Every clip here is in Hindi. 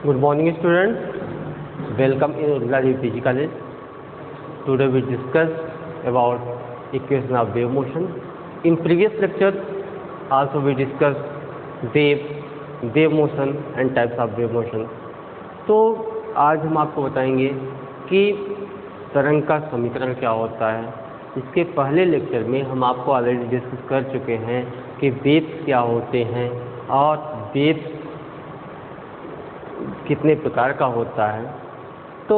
Good morning, students. Welcome in Urmila PG College. Today we discuss about equation of wave motion. In previous lecture, also we discussed wave motion and types of wave motion. तो आज हम आपको बताएंगे कि तरंग का समीकरण क्या होता है. इसके पहले लेक्चर में हम आपको ऑलरेडी डिस्कस कर चुके हैं कि वेव्स क्या होते हैं और वेव्स कितने प्रकार का होता है. तो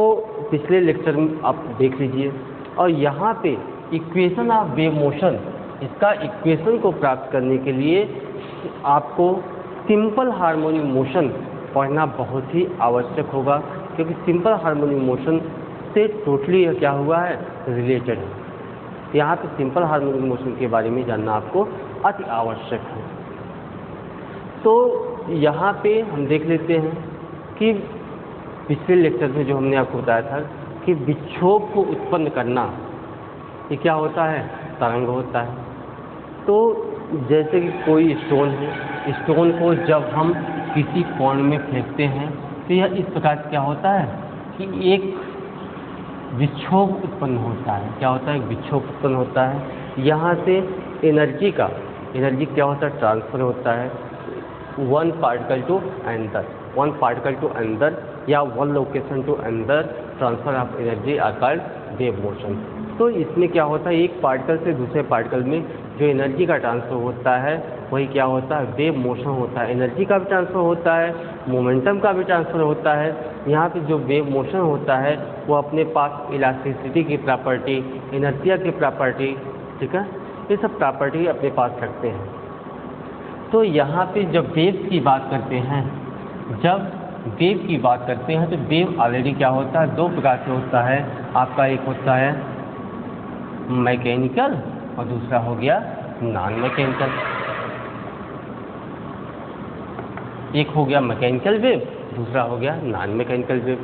पिछले लेक्चर में आप देख लीजिए. और यहाँ पे इक्वेशन ऑफ वेव मोशन, इसका इक्वेशन को प्राप्त करने के लिए आपको सिंपल हार्मोनिक मोशन पढ़ना बहुत ही आवश्यक होगा, क्योंकि सिंपल हार्मोनिक मोशन से टोटली क्या हुआ है, रिलेटेड है. यहाँ पे सिंपल हार्मोनिक मोशन के बारे में जानना आपको अति आवश्यक है. तो यहाँ पे हम देख लेते हैं कि पिछले लेक्चर में जो हमने आपको बताया था कि विक्षोभ को उत्पन्न करना, ये क्या होता है, तरंग होता है. तो जैसे कि कोई स्टोन है, स्टोन को जब हम किसी कोण में फेंकते हैं तो यह इस प्रकार से क्या होता है कि एक विक्षोभ उत्पन्न होता है. क्या होता है, एक विक्षोभ उत्पन्न होता है. यहाँ से एनर्जी क्या होता है, ट्रांसफर होता है वन पार्टिकल टू अनदर या one location to another. Transfer of energy are called wave motion. तो इसमें क्या होता है, एक पार्टिकल से दूसरे पार्टिकल में जो एनर्जी का ट्रांसफर होता है वही क्या होता है, वेव मोशन होता है. एनर्जी का भी ट्रांसफर होता है, मोमेंटम का भी ट्रांसफर होता है. यहाँ पे जो वेव मोशन होता है वो अपने पास इलास्टिसिटी की प्रॉपर्टी, इनर्शिया की प्रॉपर्टी, ठीक है, ये सब प्रॉपर्टी अपने पास रखते हैं. तो यहाँ पे जब वेव की बात करते हैं तो वेव ऑलरेडी क्या होता है, दो प्रकार से होता है. आपका एक होता है मैकेनिकल और दूसरा हो गया नॉन मैकेनिकल. एक हो गया मैकेनिकल वेव, दूसरा हो गया नॉन मैकेनिकल वेव.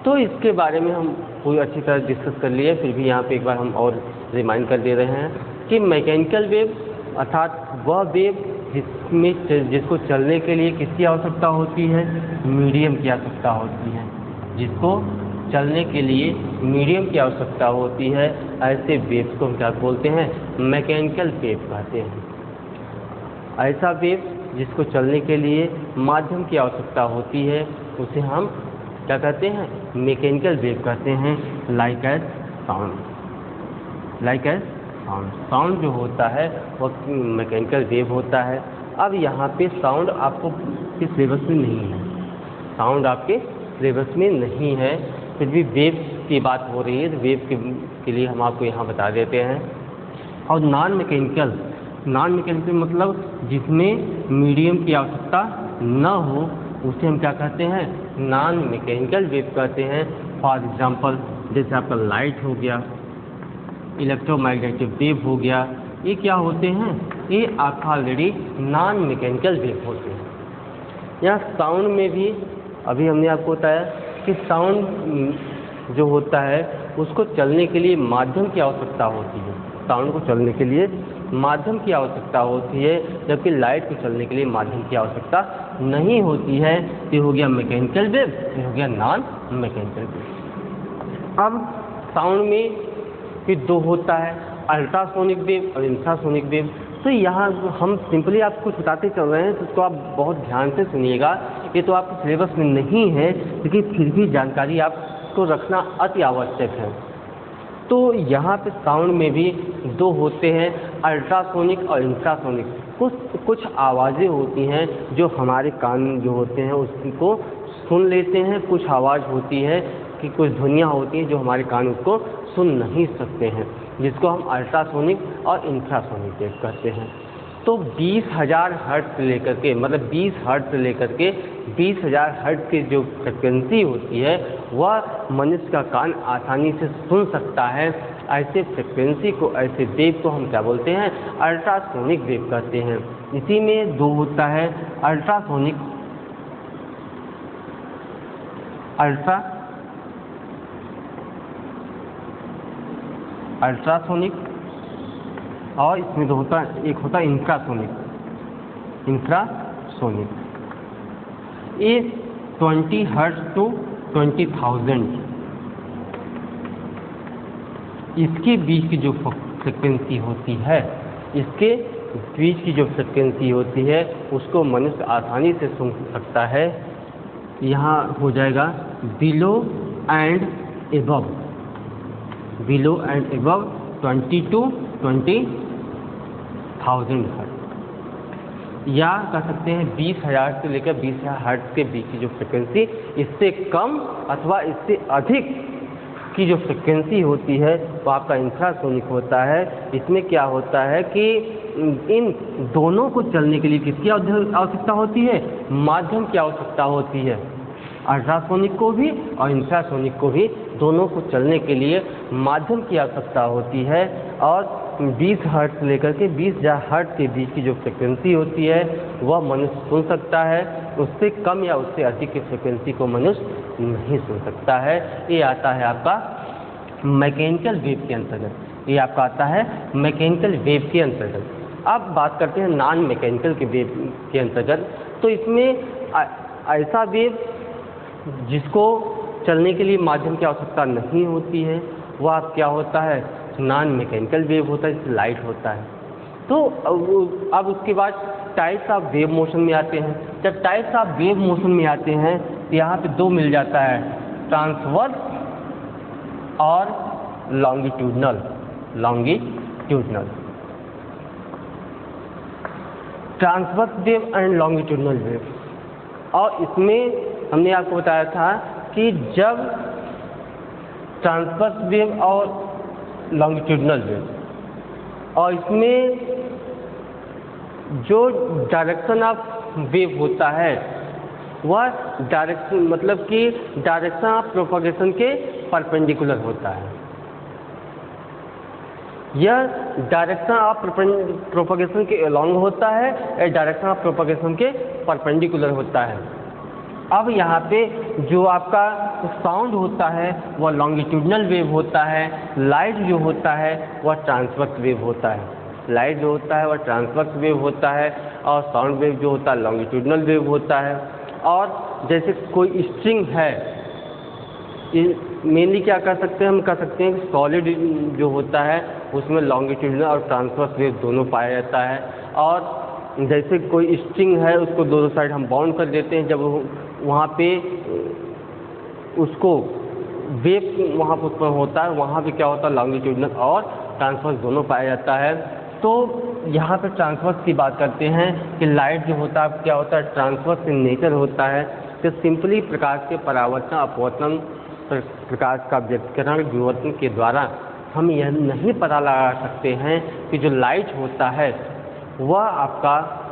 तो इसके बारे में हम पूरी अच्छी तरह डिस्कस कर लिए, फिर भी यहाँ पे एक बार हम और रिमाइंड कर दे रहे हैं कि मैकेनिकल वेव अर्थात वह वेव जिसको चलने के लिए किसकी आवश्यकता होती है, मीडियम की आवश्यकता होती है. जिसको चलने के लिए मीडियम की आवश्यकता होती है, ऐसे वेव्स को हम क्या बोलते हैं, मैकेनिकल वेव कहते हैं. ऐसा वेव जिसको चलने के लिए माध्यम की आवश्यकता होती है उसे हम क्या कहते हैं, मैकेनिकल वेव कहते हैं. लाइक एज साउंड जो होता है वो मैकेनिकल वेव होता है. अब यहाँ पे साउंड आपको किस सिलेबस में नहीं है, साउंड आपके सिलेबस में नहीं है, फिर भी वेव की बात हो रही है तो वेव के लिए हम आपको यहाँ बता देते हैं. और नॉन मैकेनिकल मतलब जिसमें मीडियम की आवश्यकता न हो उसे हम क्या कहते हैं, नॉन मैकेनिकल वेव कहते हैं. फॉर एग्जांपल जैसे आपका लाइट हो गया, इलेक्ट्रोमैग्नेटिक वेव हो गया, ये क्या होते हैं, ये आपका ऑलरेडी नॉन मैकेनिकल वेव होते हैं. यहाँ साउंड में भी अभी हमने आपको बताया कि साउंड जो होता है उसको चलने के लिए माध्यम की आवश्यकता होती है. साउंड को चलने के लिए माध्यम की आवश्यकता होती है, जबकि लाइट को चलने के लिए माध्यम की आवश्यकता नहीं होती है. ये हो गया मैकेनिकल वेव, ये हो गया नॉन मैकेनिकल वेव. अब साउंड में फिर दो होता है, अल्ट्रासोनिक वेव और इंफ्रासोनिक वेव. तो यहाँ हम सिंपली आपको कुछ बताते चल रहे हैं, तो उसको आप बहुत ध्यान से सुनिएगा. ये तो आपके सिलेबस में नहीं है, लेकिन फिर भी जानकारी आपको रखना अति आवश्यक है. तो यहाँ पे साउंड में भी दो होते हैं, अल्ट्रासोनिक और इंफ्रासोनिक. कुछ आवाज़ें होती हैं जो हमारे कान जो होते हैं उसको सुन लेते हैं, कुछ आवाज़ होती है कि कुछ ध्वनियाँ होती हैं जो हमारे कान उसको सुन नहीं सकते हैं, जिसको हम अल्ट्रासोनिक और इंफ्रासोनिक वेव कहते हैं. तो 20,000 हर्ट्ज से लेकर के, मतलब 20 हर्ट्ज से लेकर के 20,000 हर्ट्ज की जो फ्रिक्वेंसी होती है वह मनुष्य का कान आसानी से सुन सकता है. ऐसे फ्रिक्वेंसी को, ऐसे वेव को हम क्या बोलते हैं, अल्ट्रासोनिक वेव कहते हैं. इसी में दो होता है, अल्ट्रासोनिक और इसमें दो होता है, एक होता है इंफ्रासोनिक. ये 20 हर्ट्ज टू 20,000, इसके बीच की जो फ्रिक्वेंसी होती है, इसके बीच की जो फ्रिक्वेंसी होती है उसको मनुष्य आसानी से सुन सकता है। यहाँ हो जाएगा below and above, below and above 20 to 20,000 hertz, या कह सकते हैं 20,000 से लेकर 20,000 हर्ट्ज के बीच की जो फ्रिक्वेंसी, इससे कम अथवा इससे अधिक की जो फ्रिक्वेंसी होती है वो आपका इंफ्रासोनिक होता है। इसमें क्या होता है कि इन दोनों को चलने के लिए किसकी आवश्यकता होती है? माध्यम की आवश्यकता होती है। अल्ट्रासोनिक को भी और इंफ्रासोनिक को भी, दोनों को चलने के लिए माध्यम की आवश्यकता होती है। और 20 हर्ट्ज से लेकर के 20,000 हर्ट्ज के बीच की जो फ्रिक्वेंसी होती है वह मनुष्य सुन सकता है। उससे कम या उससे अधिक की फ्रिक्वेंसी को मनुष्य नहीं सुन सकता है। ये आता है आपका मैकेनिकल वेव के अंतर्गत, ये आपका आता है मैकेनिकल वेव के अंतर्गत। अब बात करते हैं नॉन मैकेनिकल के वेव के अंतर्गत। तो इसमें ऐसा वेव जिसको चलने के लिए माध्यम की आवश्यकता नहीं होती है वह आप क्या होता है? नॉन मैकेनिकल वेव होता है, जैसे लाइट होता है। तो अब उसके बाद टाइप्स ऑफ वेव मोशन में आते हैं। जब टाइप्स ऑफ वेव मोशन में आते हैं तो यहाँ पे दो मिल जाता है, ट्रांसवर्स और longitudinal. Longitudinal, transverse wave and longitudinal wave. और इसमें हमने आपको बताया था कि जब ट्रांसवर्स वेव और लॉन्गिट्यूडनल वेव, और इसमें जो डायरेक्शन ऑफ वेव होता है वह डायरेक्शन मतलब कि डायरेक्शन ऑफ प्रोपगेशन के परपेंडिकुलर होता है। यह डायरेक्शन ऑफ प्रोपगेशन के अलोंग होता है या डायरेक्शन ऑफ प्रोपगेशन के परपेंडिकुलर होता है। अब यहाँ पे जो आपका साउंड होता है वह लॉन्गिट्यूडनल वेव होता है, लाइट जो होता है वह ट्रांसवर्स वेव होता है। लाइट जो होता है वह ट्रांसवर्स वेव होता है और साउंड वेव जो होता है लॉन्गिट्यूडनल वेव होता है। और जैसे कोई स्ट्रिंग है, मेनली क्या कर सकते हैं, हम कह सकते हैं कि सॉलिड जो होता है उसमें लॉन्गिट्यूडनल और ट्रांसवर्स वेव दोनों पाया जाता है। और जैसे कोई स्ट्रिंग है उसको दोनों साइड हम बाउंड कर देते हैं, जब वहाँ पे उसको वेव वहाँ पर उत्पन्न होता है, वहाँ पे क्या होता है लॉन्गिट्यूडनल और ट्रांसवर्स दोनों पाया जाता है। तो यहाँ पे ट्रांसवर्स की बात करते हैं कि लाइट जो होता है क्या होता है, ट्रांसवर्स इन नेचर होता है। तो सिंपली प्रकाश के परावर्तन अपवर्तन, प्रकाश का व्यतिकरण विवर्तन के द्वारा हम यह नहीं पता लगा सकते हैं कि जो लाइट होता है वह आपका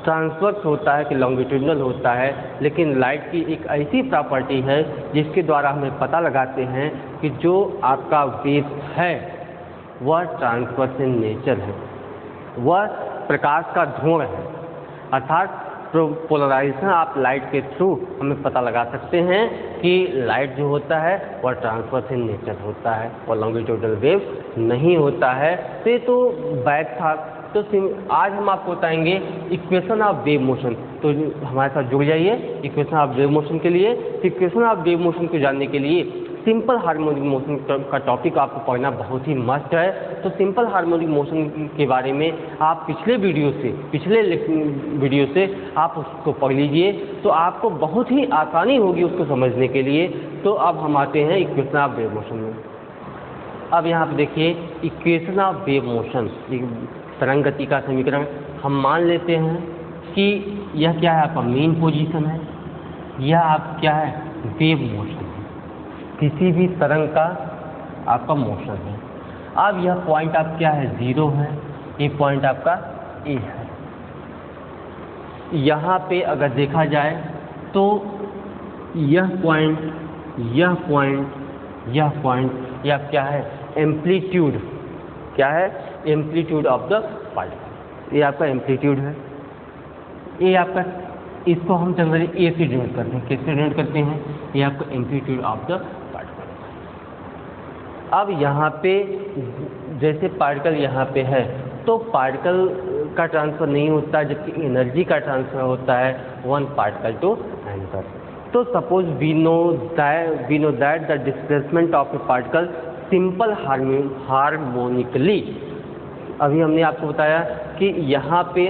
ट्रांसवर्स होता है कि लॉन्गिट्यूडनल होता है। लेकिन लाइट की एक ऐसी प्रॉपर्टी है जिसके द्वारा हमें पता लगाते हैं कि जो आपका वेव है वह ट्रांसवर्स इन नेचर है, वह प्रकाश का ध्रुव है। अर्थात पोलराइजेशन ऑफ लाइट के थ्रू हमें पता लगा सकते हैं कि लाइट जो होता है वह ट्रांसवर्स इन नेचर होता है और लॉन्गिट्यूडनल वेव नहीं होता है। तो ये तो बैक था। तो आज हम आपको बताएंगे इक्वेशन ऑफ वेव मोशन। तो हमारे साथ जुड़ जाइए इक्वेशन ऑफ वेव मोशन के लिए। इक्वेशन ऑफ वेव मोशन को जानने के लिए सिंपल हार्मोनिक मोशन का टॉपिक आपको पढ़ना बहुत ही मस्ट है। तो सिंपल हार्मोनिक मोशन के बारे में आप पिछले वीडियो से आप उसको पढ़ लीजिए, तो आपको बहुत ही आसानी होगी उसको समझने के लिए। तो अब हम आते हैं इक्वेशन ऑफ वेव मोशन में। अब यहाँ पर देखिए इक्वेशन ऑफ वेव मोशन, तरंग गति का समीकरण। हम मान लेते हैं कि यह क्या है, आपका मेन पोजीशन है, यह आप क्या है, वेव मोशन है, किसी भी तरंग का आपका मोशन है। अब यह पॉइंट आप क्या है, 0 है, ये पॉइंट आपका ए है। यहाँ पे अगर देखा जाए तो यह पॉइंट, यह पॉइंट, यह पॉइंट, यह क्या है, एम्पलीट्यूड, क्या है, एम्पलीट्यूड ऑफ द पार्टिकल। ये आपका एम्पलीट्यूड है, ये आपका, इसको हम जनरली ए से डिनोट करते हैं। किससे डिनोट करते हैं, ये आपका एम्पलीट्यूड ऑफ द पार्टिकल। अब यहाँ पे जैसे पार्टिकल यहाँ पे है तो पार्टिकल का ट्रांसफ़र नहीं होता, जबकि एनर्जी का ट्रांसफ़र होता है 1 पार्टिकल टू एन। सर, तो suppose we know that the displacement of a particle simple harmonically. अभी हमने आपको बताया कि यहाँ पे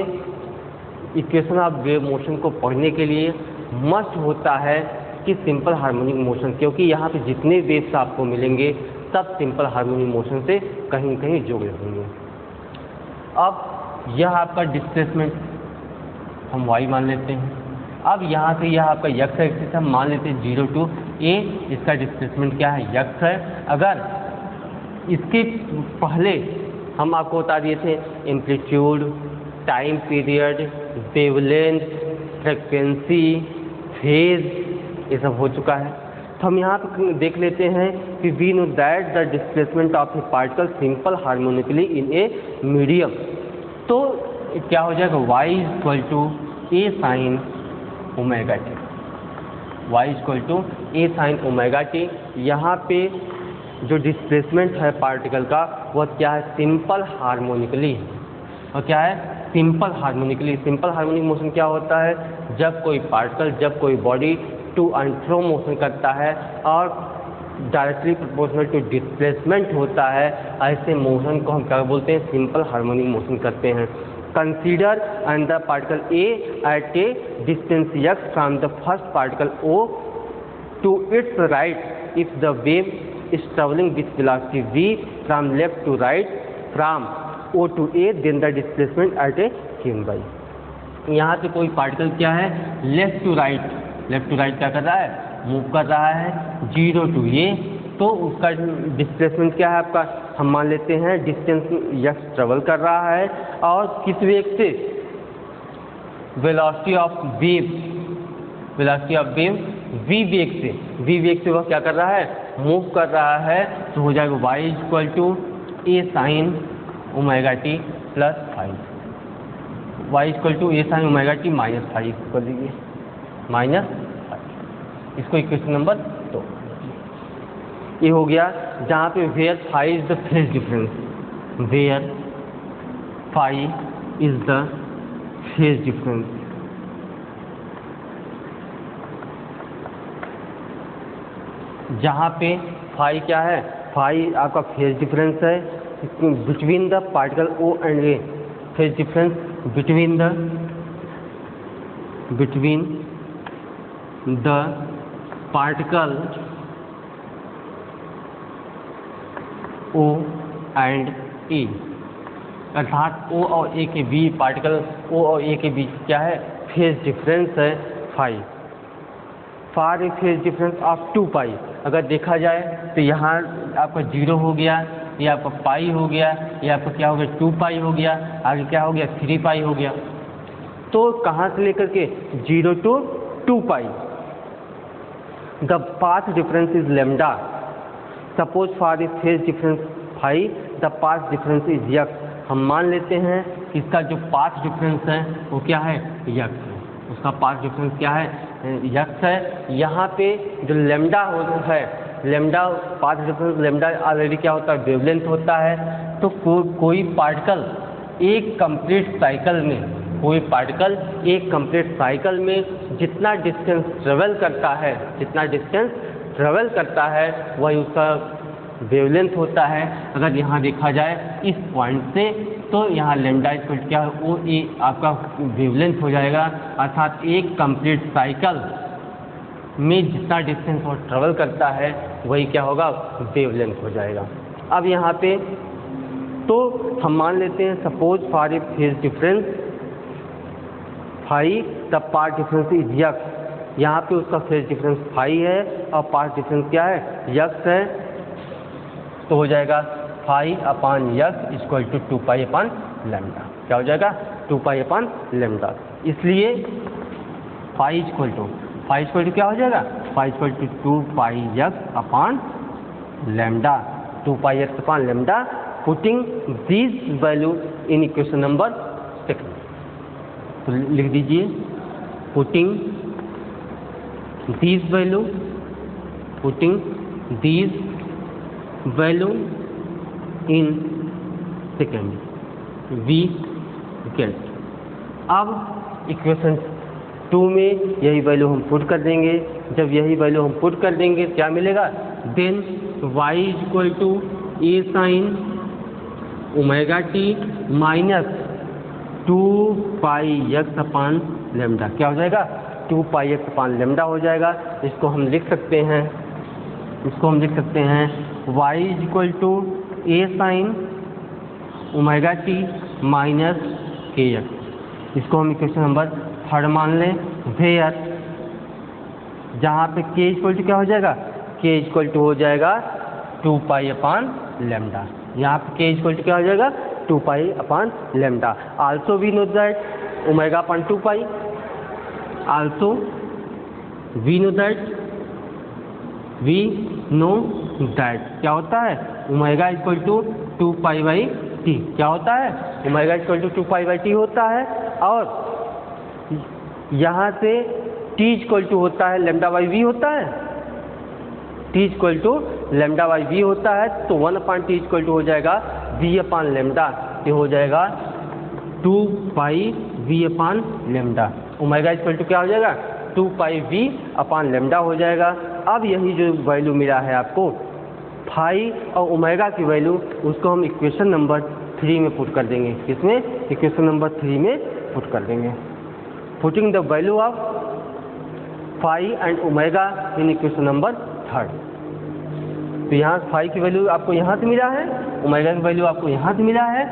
इक्वेशन ऑफ वेव मोशन को पढ़ने के लिए मस्ट होता है कि सिंपल हार्मोनिक मोशन, क्योंकि यहाँ पे जितने वेव्स आपको मिलेंगे सब सिंपल हार्मोनिक मोशन से कहीं कहीं जुड़े होंगे। अब यह आपका डिस्प्लेसमेंट हम y मान लेते हैं। अब यहाँ से यह आपका x एक्सिस हम मान लेते हैं 0 to a, इसका डिस्प्लेसमेंट क्या है x है। अगर इसके पहले हम आपको बता दिए थे amplitude, time period, wavelength, frequency, phase, ये सब हो चुका है। तो हम यहाँ पर देख लेते हैं कि we know that the displacement of a particle simple harmonically in a medium. तो क्या हो जाएगा y equal to a sine omega t, y equal to a sine omega t. यहाँ पे जो डिस्प्लेसमेंट है पार्टिकल का वह क्या है, सिंपल हार्मोनिकली। और क्या है, simple harmonically. Simple harmonic motion क्या होता है, जब कोई पार्टिकल, जब कोई body to and fro motion करता है और डायरेक्टली प्रोपोर्शनल टू डिस्प्लेसमेंट होता है, ऐसे मोशन को हम क्या बोलते हैं, सिंपल हार्मोनिक मोशन करते हैं। Consider and the particle A at a distance x from the first particle O to its right if the wave is traveling with velocity v from left to right from O to A, then the displacement at a given y। यहाँ पे कोई पार्टिकल क्या है, लेफ्ट टू राइट क्या कर रहा है, मूव कर रहा है 0 to A, तो उसका डिस्प्लेसमेंट क्या है आपका, हम मान लेते हैं डिस्टेंस x ट्रेवल कर रहा है और किस वेग से, वेलोसिटी ऑफ वेव v वेग से वह क्या कर रहा है, मूव कर रहा है। तो हो जाएगा y equal to a sine omega t plus 5, y equal to a sine omega t minus 5 कर लीजिए, माइनस 5। इसको इक्वेशन नंबर 2 ये हो गया, जहाँ पे where phi is the phase difference, where phi is the phase difference. जहाँ पे फाई क्या है, फाई आपका फेज डिफरेंस है between the particle O and A, phase difference between the particle O and A, अर्थात O और A के बीच, पार्टिकल O और A के बीच क्या है, फेज डिफरेंस है phi. For a phase difference of 2 pi. अगर देखा जाए तो यहाँ आपका 0 हो गया, ये आपका पाई हो गया, ये आपका क्या हो गया 2 पाई हो गया, आगे क्या हो गया 3 पाई हो गया। तो कहाँ से लेकर के 0 to 2 pi. The path difference is lambda. Suppose for a phase difference phi the path difference is x. हम मान लेते हैं कि इसका जो पाथ डिफरेंस है वो क्या है, यक्स है, उसका पाथ डिफरेंस क्या है, यक्स है। यहाँ पे जो लेमडा है, lambda path difference, lambda already क्या होता है, वेवलेंथ होता है। तो कोई पार्टिकल एक कंप्लीट साइकिल में, कोई पार्टिकल एक कंप्लीट साइकिल में जितना डिस्टेंस ट्रेवल करता है वही उसका वेवलेंथ होता है। अगर यहाँ देखा जाए इस पॉइंट से, तो यहाँ लेमडा इक्वल क्या है, वो ए आपका वेवलेंथ हो जाएगा, अर्थात एक कंप्लीट साइकिल में जितना डिस्टेंस वो ट्रेवल करता है वही क्या होगा, वेवलेंथ हो जाएगा। अब यहाँ पे तो हम मान लेते हैं suppose for a phase difference phi the path difference is x. यहाँ पे उसका फेज डिफरेंस फाई है और पाथ डिफरेंस क्या है, यक्स है। तो हो जाएगा phi upon x equal to 2 pi upon lambda. क्या हो जाएगा, 2 पाई अपान लेमडा। इसलिए फाई इक्वल टू क्या हो जाएगा, phi equal to 2 pi x upon lambda, 2 pi x upon lambda. Putting this value in equation number 6। तो लिख दीजिए putting this value in second we get. अब इक्वेशन 2 में यही वैल्यू हम पुट कर देंगे। जब यही वैल्यू हम पुट कर देंगे क्या मिलेगा, then y equal to a sine omega t minus 2 pi x upon lambda. क्या हो जाएगा, 2 पाई एक्स अपान लेमडा हो जाएगा। इसको हम लिख सकते हैं, y equal to a sine omega t minus k x. इसको हम इक्वेशन नंबर 3 मान लें। वेयर जहाँ पे k इक्वल टू क्या हो जाएगा, k इक्वल टू हो जाएगा 2 पाई अपान लेमडा। यहाँ पे k इक्वल टू क्या हो जाएगा, 2 pi upon lambda. Also we know that omega upon 2 pi, also we know that क्या होता है, omega equal to 2 pi by T. क्या होता है, omega equal to 2 pi by T होता है। और यहाँ से t इक्वल टू होता है लेमडा बाई वी होता है, t equal to lambda by v होता है। तो 1 अपान टी इक्वल टू हो जाएगा v अपान लेमडा। ये हो जाएगा 2 pi v upon lambda. Omega equal to क्या हो जाएगा, 2 पाई v अपान लेमडा हो जाएगा। अब यही जो वैल्यू मिला है आपको फाई और ओमेगा की वैल्यू, उसको हम इक्वेशन नंबर 3 में पुट कर देंगे। किसमें, इक्वेशन नंबर 3 में पुट कर देंगे। Putting the value of phi and omega in equation number 3। तो यहाँ फाई की वैल्यू आपको यहाँ से मिला है, ओमेगा की वैल्यू आपको यहाँ से मिला है।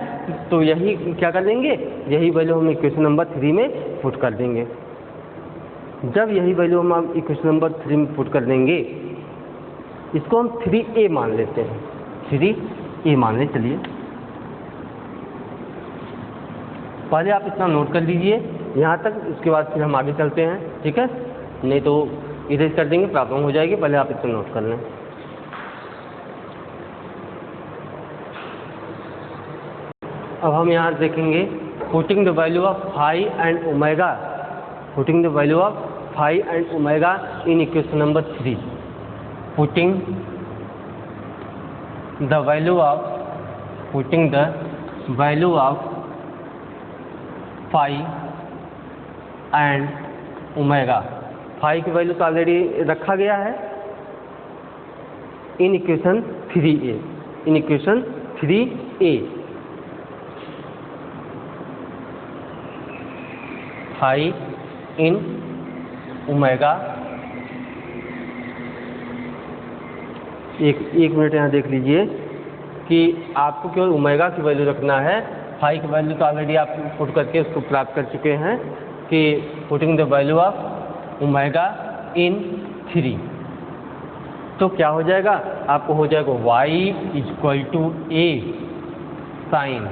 तो यही क्या कर देंगे, यही वैल्यू हम इक्वेशन नंबर 3 में पुट कर देंगे। जब यही वैल्यू हम इक्वेशन नंबर 3 में पुट कर देंगे, इसको हम 3a मान लेते हैं, 3a मान लें। चलिए पहले आप इतना नोट कर लीजिए यहाँ तक, उसके बाद फिर हम आगे चलते हैं, ठीक है। नहीं तो इरेज कर देंगे, प्रॉब्लम हो जाएगी। पहले आप इतना नोट कर लें। अब हम यहाँ देखेंगे putting the value of phi and omega, putting the value of phi and omega in equation number 3। Putting the value of phi and omega. Phi की वैल्यू तो ऑलरेडी रखा गया है in equation 3a, in equation 3a। Phi in omega, एक मिनट यहाँ देख लीजिए कि आपको केवल ओमेगा की वैल्यू रखना है। फाई की वैल्यू तो ऑलरेडी आप पुट करके उसको प्राप्त कर चुके हैं कि putting the value of omega in 3। तो क्या हो जाएगा, आपको हो जाएगा y equal to a sine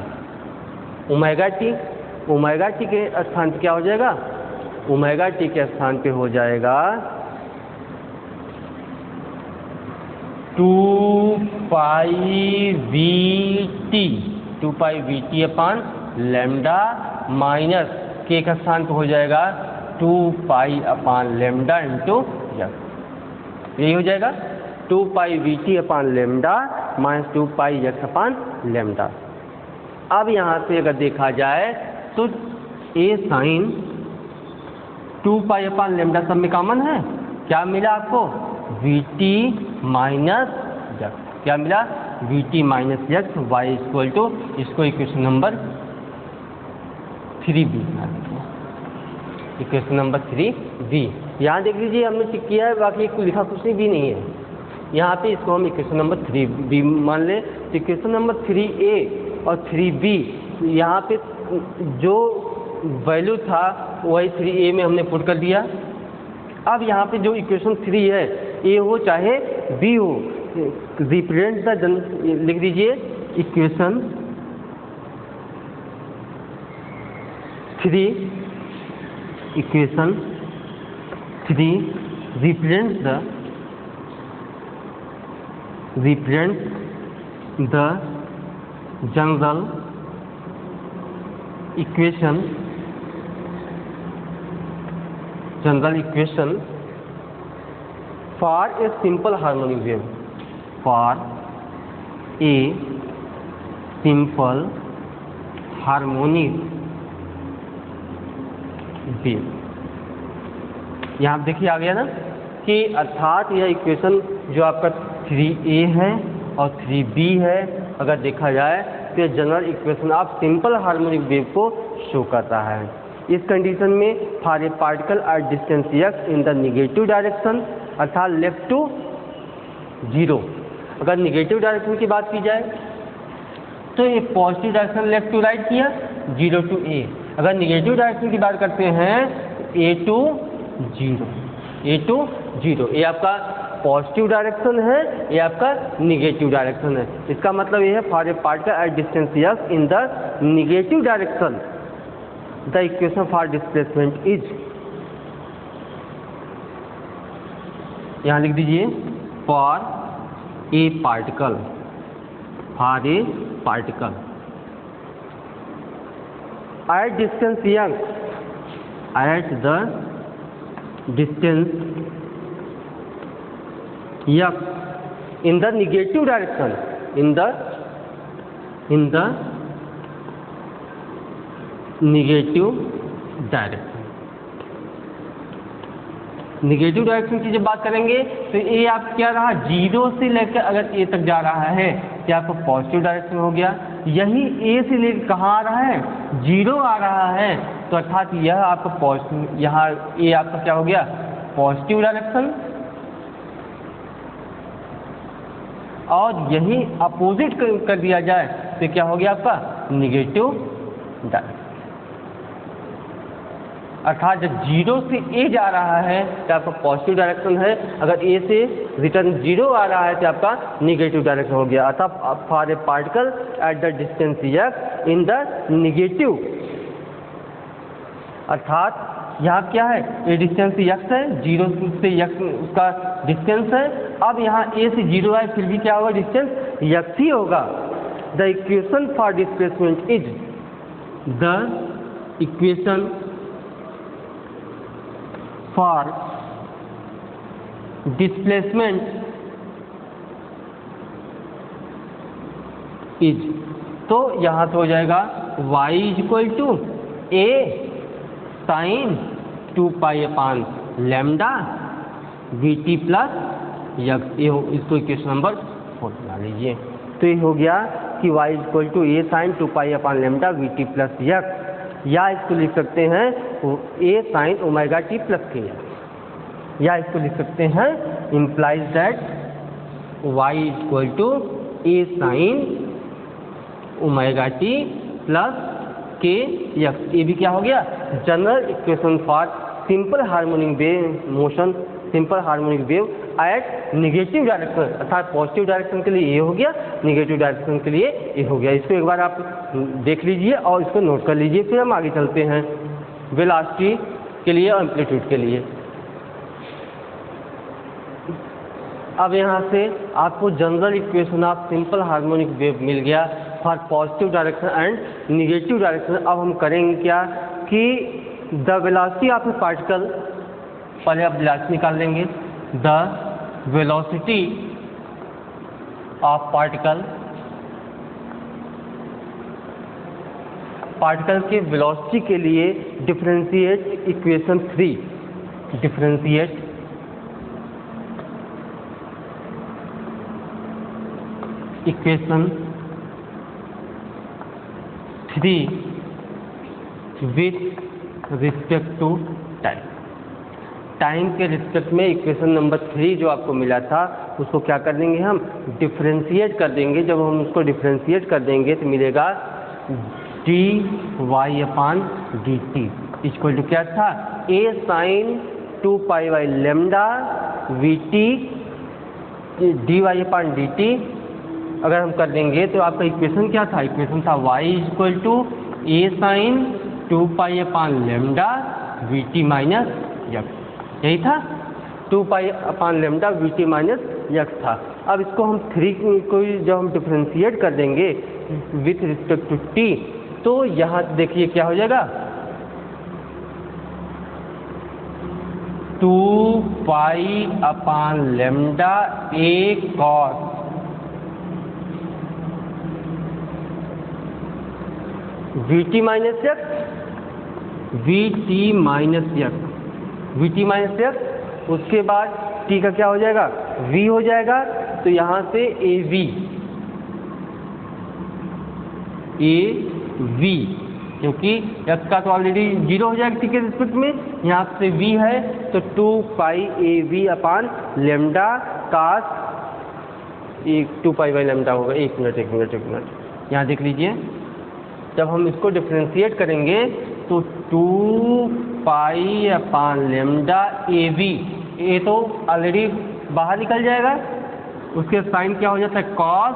omega t. Omega t के स्थान पे क्या हो जाएगा, ओमेगा टी के स्थान पे हो जाएगा 2 pi V T, 2 pi V T upon lambda minus K का स्थान पे हो जाएगा 2 pi upon lambda into X. यही हो जाएगा 2 pi V T upon lambda minus 2 pi x upon lambda. अब यहाँ से अगर देखा जाए तो ए साइन 2 पाई अपान लेमडा सब में कॉमन है। क्या मिला आपको, वी टी माइनस एक्स। क्या मिला, V T minus X. Y equal to, इसको equation number 3b, equation number 3b। यहाँ देख लीजिए हमने टिक किया है, बाकी लिखा कुछ भी नहीं है यहाँ पे। इसको हम इक्वेशन नंबर 3b मान लें। तो इक्वेशन नंबर 3a और 3b, यहाँ पे जो वैल्यू था वही 3a में हमने पुट कर दिया। अब यहाँ पे जो इक्वेशन 3 है, a हो चाहे b हो, रिप्रेजेंट द, लिख दीजिए equation 3 represents the general equation for a simple harmonic wave. For a simple harmonic wave. यहाँ देखिए आ गया ना कि अर्थात यह इक्वेशन जो आपका 3a है और 3b है, अगर देखा जाए तो यह general equation of simple harmonic wave को शो करता है। इस कंडीशन में for a particle at distance x in the negative direction, अर्थात लेफ्ट टू 0, अगर निगेटिव डायरेक्शन की बात की जाए तो ये positive direction left to right किया 0 to a, अगर निगेटिव डायरेक्शन की बात करते हैं a to 0, ये आपका पॉजिटिव डायरेक्शन है, ये आपका निगेटिव डायरेक्शन है। इसका मतलब ये है for a particle at distance x in the negative direction the equation for displacement is, यहाँ लिख दीजिए for a particle at distance x, at the distance x in the negative direction, in the negative direction. Negative direction की जब बात करेंगे तो ये आप क्या रहा, 0 से लेकर अगर a तक जा रहा है तो आपका पॉजिटिव डायरेक्शन हो गया। यही a से लेकर कहाँ आ रहा है, 0 आ रहा है, तो अर्थात यह आपका पॉजिटिव, यहाँ a आपका क्या हो गया, पॉजिटिव डायरेक्शन, और यही अपोजिट कर दिया जाए तो क्या हो गया आपका निगेटिव डायरेक्शन। अर्थात जब 0 से a जा रहा है तो आपका पॉजिटिव डायरेक्शन है, अगर a से रिटर्न 0 आ रहा है तो आपका निगेटिव डायरेक्शन हो गया। अर्थात for a particle at the distance x in the negative, अर्थात यहाँ क्या है, ये डिस्टेंस x है, 0 से x उसका डिस्टेंस है। अब यहाँ a से 0 है, फिर भी क्या होगा, डिस्टेंस x ही होगा। The equation for displacement is, the equation for displacement is, तो यहाँ तो हो जाएगा y equal to a sine 2 pi upon lambda v t plus x, इसको इक्वेशन नंबर 4 बना लीजिए। तो ये हो गया कि y equal to a sine 2 pi upon lambda v t plus x, या इसको लिख सकते हैं a sine omega t plus k, या इसको लिख सकते हैं implies that y equal to a sine omega t plus k x. ये भी क्या हो गया, general equation for simple harmonic wave motion, simple harmonic wave at negative direction, अर्थात पॉजिटिव डायरेक्शन के लिए ये हो गया, निगेटिव डायरेक्शन के लिए ये हो गया। इसको एक बार आप देख लीजिए और इसको नोट कर लीजिए, फिर हम आगे चलते हैं वेलोसिटी के लिए और एम्पलीट्यूड के लिए। अब यहाँ से आपको general equation of simple harmonic wave मिल गया for positive direction and negative direction. अब हम करेंगे क्या कि the velocity of a particle, पहले आप वेलोसिटी निकाल लेंगे, the velocity of particle, particle के वेलोसिटी के लिए differentiate equation 3, differentiate equation 3 with respect to time. Time के रिस्पेक्ट में इक्वेशन नंबर 3 जो आपको मिला था उसको क्या कर देंगे, हम डिफरेंशिएट कर देंगे। जब हम उसको डिफरेंशिएट कर देंगे तो मिलेगा dy upon dt equal to क्या था, a sine 2 pi by lambda v t dy upon dt। अगर हम कर देंगे तो आपका इक्वेशन क्या था, इक्वेशन था y equal to a sine 2 pi upon lambda v t minus x, यही था 2 pi upon lambda v t minus x था। अब इसको हम 3 को जब हम डिफरेंशिएट कर देंगे विथ रिस्पेक्ट टू t, तो यहाँ देखिए क्या हो जाएगा, 2 pi upon lambda a cos v t minus x, v t minus x v T minus x, उसके बाद टी का क्या हो जाएगा, वी हो जाएगा। तो यहाँ से ए वी, क्योंकि एक्स का तो ऑलरेडी 0 हो जाएगा टी के रिस्पेक्ट में, यहाँ से वी है तो 2 pi a v upon lambda cos 2 pi by lambda होगा। एक मिनट यहाँ देख लीजिए, जब हम इसको डिफ्रेंशिएट करेंगे तो 2 pi upon lambda a we, ए तो ऑलरेडी बाहर निकल जाएगा, उसके साइन क्या हो जाता है cos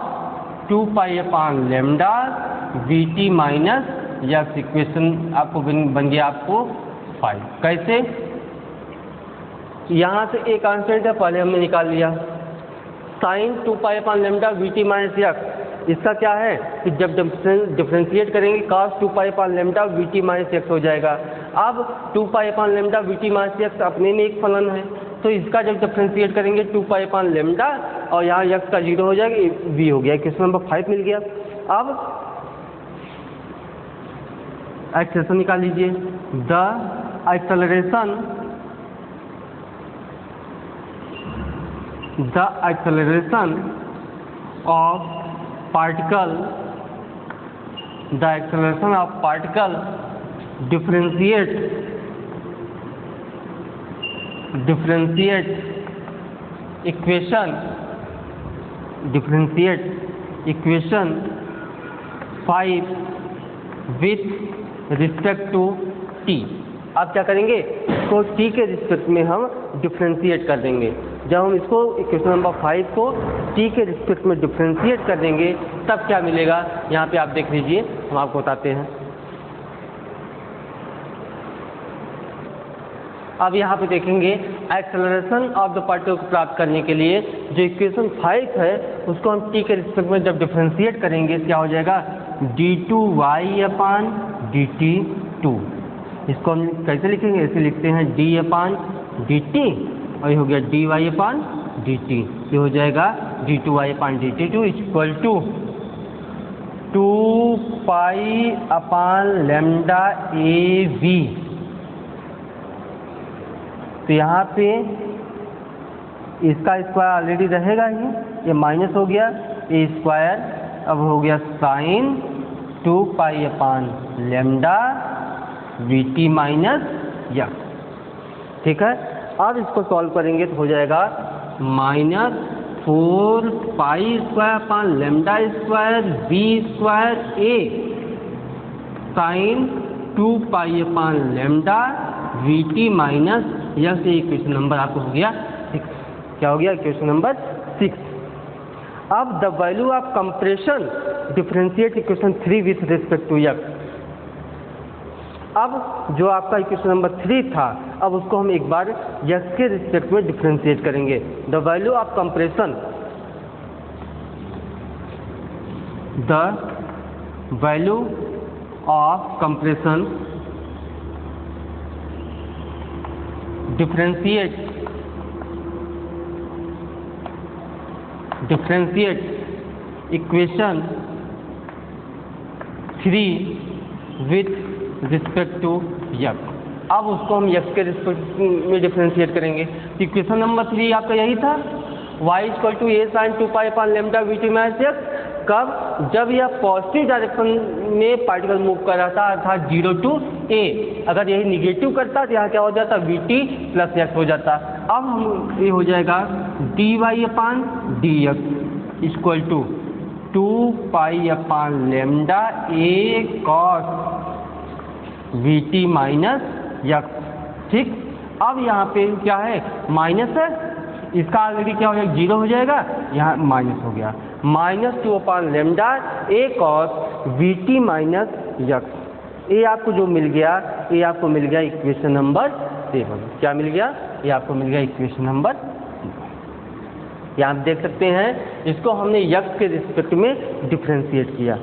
2 pi upon lambda v T minus x. Equation आपको बन गया आपको 5। कैसे, यहाँ से एक कांस्टेंट है पहले हमने निकाल लिया, sine 2 pi upon lambda v T minus x, इसका क्या है कि जब डिफ्रेंशिएट करेंगे cos 2 pi upon lambda v T minus x हो जाएगा। अब 2 pi upon lambda v T minus x अपने में एक फलन है, तो इसका जब डिफ्रेंशिएट करेंगे 2 पाई अपान लेमडा और यहाँ एक्स का 0 हो जाएगा, वी हो गया। क्वेश्चन नंबर 5 मिल गया। अब एक्सप्रेशन निकाल लीजिए, the acceleration of particle differentiate equation 5 with respect to t। आप क्या करेंगे, इसको t के रिस्पेक्ट में हम डिफ्रेंशिएट कर देंगे। जब हम इसको इक्वेशन नंबर 5 को t के रिस्पेक्ट में डिफ्रेंशिएट कर देंगे तब क्या मिलेगा, यहाँ पे आप देख लीजिए, हम आपको बताते हैं। अब यहाँ पे देखेंगे एक्सेलरेशन ऑफ द पार्टिकल को प्राप्त करने के लिए जो इक्वेशन 5 है उसको हम t के रिस्पेक्ट में जब डिफ्रेंशिएट करेंगे क्या हो जाएगा, d2y अपान dt2। इसको हम कैसे लिखेंगे, ऐसे लिखते हैं d अपान dt और ये हो गया dy अपान dt, ये हो जाएगा d2y upon dt2 equal to 2 pi upon lambda a v. तो यहाँ पे इसका स्क्वायर ऑलरेडी रहेगा ही, ये माइनस हो गया ए स्क्वायर, अब हो गया sine 2 pi upon lambda v T minus x. ठीक है, अब इसको सॉल्व करेंगे तो हो जाएगा minus 4 pi square upon lambda square v square a sine 2 pi upon lambda v T minus x. Equation number आपको हो गया 6। क्या हो गया, इक्वेशन नंबर 6। अब the value of compression differentiate equation 3 with respect to x. अब जो आपका इक्वेशन नंबर 3 था, अब उसको हम एक बार यक्स के रिस्पेक्ट में डिफरेंशिएट करेंगे। The value of compression, the value of compression differentiate equation 3 with respect to x. अब उसको हम यक्स के रिस्पेक्ट में डिफरेंशिएट करेंगे। इक्वेशन नंबर 3 आपका यही था, y equal to a sine 2 pi upon lambda v T minus x. कब, जब यह पॉजिटिव डायरेक्शन में पार्टिकल मूव कर रहा था, अर्थात 0 टू a। अगर यही निगेटिव करता तो यहाँ क्या हो जाता, वी टी प्लस एक्स हो जाता। अब हम ये हो जाएगा dy upon d x equal to 2 pi upon lambda a cos v T minus x. ठीक, अब यहाँ पे क्या है, माइनस है, इसका ऑलरेडी क्या हो जाएगा, 0 हो जाएगा, यहाँ माइनस हो गया, minus 2 upon lambda a cos v T minus x. ये आपको जो मिल गया, ये आपको मिल गया इक्वेशन नंबर 7। क्या मिल गया, ये आपको मिल गया इक्वेशन नंबर 7। यहाँ आप देख सकते हैं, इसको हमने यक्स के रिस्पेक्ट में डिफरेंशिएट किया।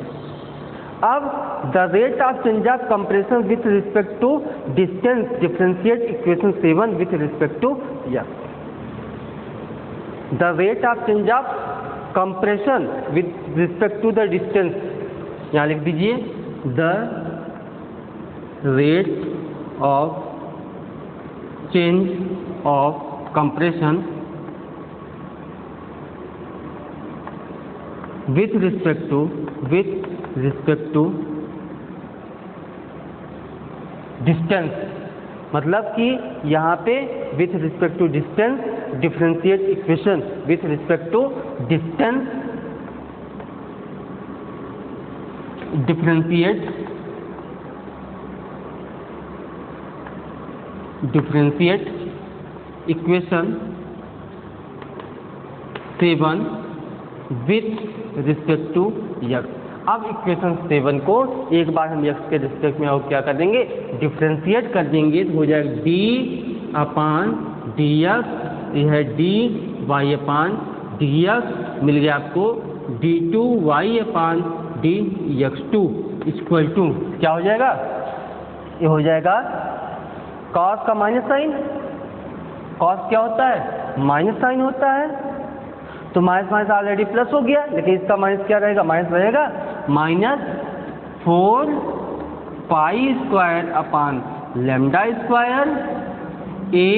अब the rate of change of compression with respect to distance differentiate equation 7 with respect to x. The rate of change of compression with respect to the distance, यहाँ लिख दीजिए the rate of change of compression with respect to distance, मतलब कि यहाँ पे with respect to distance differentiate equation with respect to distance differentiate equation 7 with respect to x। अब इक्वेशन 7 को एक बार हम x के रिस्पेक्ट में और क्या कर देंगे, डिफ्रेंशिएट कर देंगे, तो हो जाएगा d/dx, यह है dy/dx, मिल गया आपको d2y/dx2 इक्वल टू क्या हो जाएगा, ये हो जाएगा cos का माइनस साइन, cos क्या होता है, माइनस साइन होता है, तो माइनस माइनस ऑलरेडी प्लस हो गया, लेकिन इसका माइनस क्या रहेगा, माइनस रहेगा -4 pi square upon lambda square a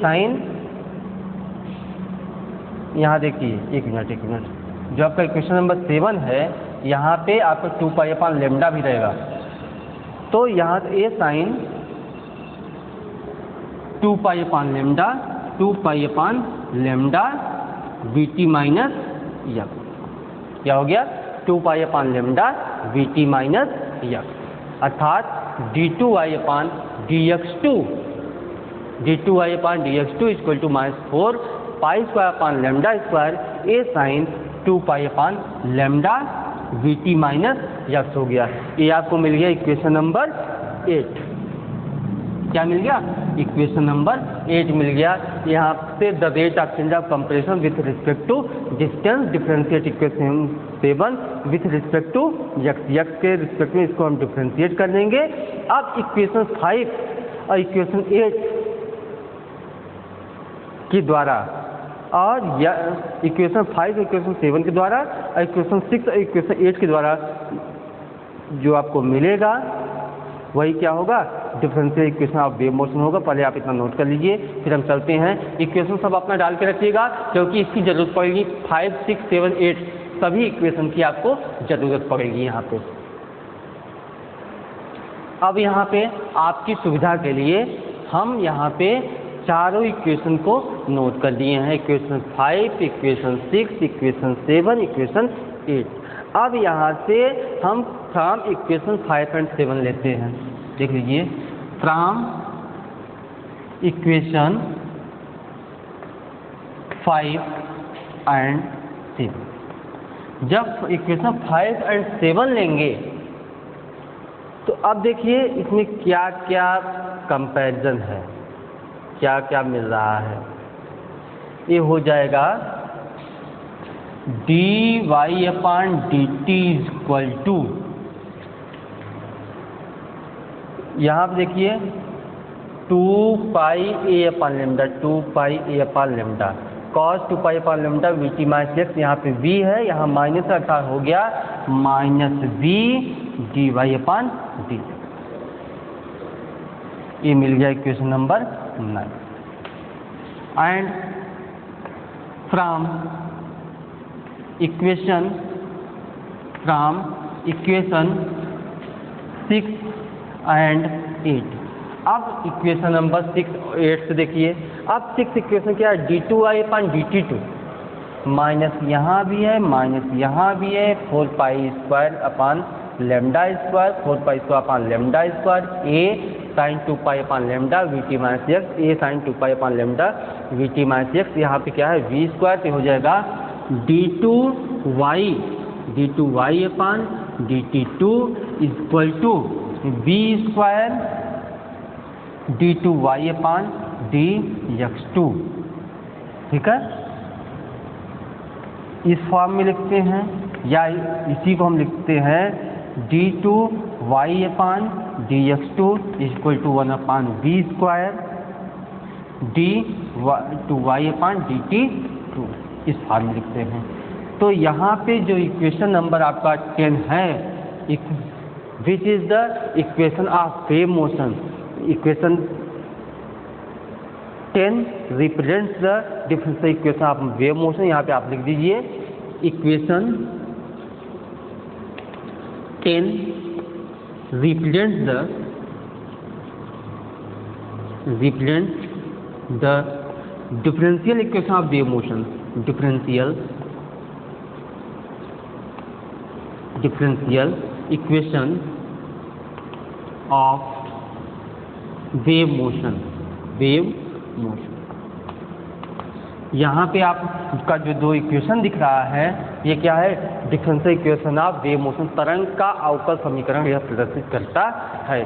sine, यहाँ देखिए एक मिनट, जो आपका इक्वेशन नंबर 7 है, यहाँ पे आपको 2 पाई अपान लैम्डा भी रहेगा, तो यहाँ a sine 2 pi upon lambda v t minus x, क्या हो गया 2 pi upon lambda v t minus x, अर्थात d2y/dx2 equal to -4 pi square upon lambda square a sine 2 pi upon lambda v t minus x हो गया। ये आपको मिल गया इक्वेशन नंबर 8। क्या मिल गया, इक्वेशन नंबर 8 मिल गया। यहाँ से the rate of change of compression with respect to distance differentiate equation 7 with respect to x के रिस्पेक्ट में इसको हम डिफरेंशिएट कर देंगे। अब इक्वेशन 5 और इक्वेशन 8 के द्वारा और इक्वेशन 5 इक्वेशन 7 के द्वारा और इक्वेशन 6 और इक्वेशन 8 के द्वारा जो आपको मिलेगा वही क्या होगा, differential equation of wave motion होगा। पहले आप इतना नोट कर लीजिए, फिर हम चलते हैं। इक्वेशन सब अपना डाल के रखिएगा, क्योंकि इसकी ज़रूरत पड़ेगी। 5, 6, 7, 8 सभी इक्वेशन की आपको ज़रूरत पड़ेगी यहाँ पे। अब यहाँ पे आपकी सुविधा के लिए हम यहाँ पे चारों इक्वेशन को नोट कर दिए हैं, इक्वेशन 5, इक्वेशन 6, इक्वेशन 7, इक्वेशन 8। अब यहाँ से हम फ्रॉम इक्वेशन 5 एंड 7 लेते हैं। देख लीजिए, फ्रॉम इक्वेशन 5 एंड 7, जब इक्वेशन 5 एंड 7 लेंगे तो अब देखिए इसमें क्या क्या कंपैरिजन है, क्या क्या मिल रहा है। ये हो जाएगा dy/dt इक्वल टू, यहाँ पर देखिए 2 पाई a upon lambda, 2 pi a upon lambda cos 2 pi upon lambda v t minus x, यहाँ पे v है, यहाँ माइनस अर्थात हो गया -v dy/dt। ये मिल गया equation number 9। And from equation 6 and 8। अब इक्वेशन नंबर 6 और 8 से देखिए, अब 6 इक्वेशन क्या है, d2y/dt2 माइनस यहाँ भी है, माइनस यहाँ भी है, 4 pi square upon lambda square, 4 pi square upon lambda square, a sine 2 pi upon lambda v t minus x, a sine 2 pi upon lambda v t minus x, यहाँ पे क्या है v स्क्वायर, तो हो जाएगा d2y/dt2 equal to v square d2y/dx2। ठीक है, इस फॉर्म में लिखते हैं, या इसी को हम लिखते हैं d2y/dx2 equal to 1/v square d2y/dt2, इस फॉर्म में लिखते हैं। तो यहाँ पे जो इक्वेशन नंबर आपका 10 है, which is the equation of wave motion. Equation 10 represents the differential equation of wave motion. यहाँ पे आप लिख दीजिए equation 10 represents the differential equation of wave motion। differential equation of wave motion। यहाँ पे आपका जो दो इक्वेशन दिख रहा है ये क्या है, differential equation of wave motion, तरंग का अवकल समीकरण यह प्रदर्शित करता है।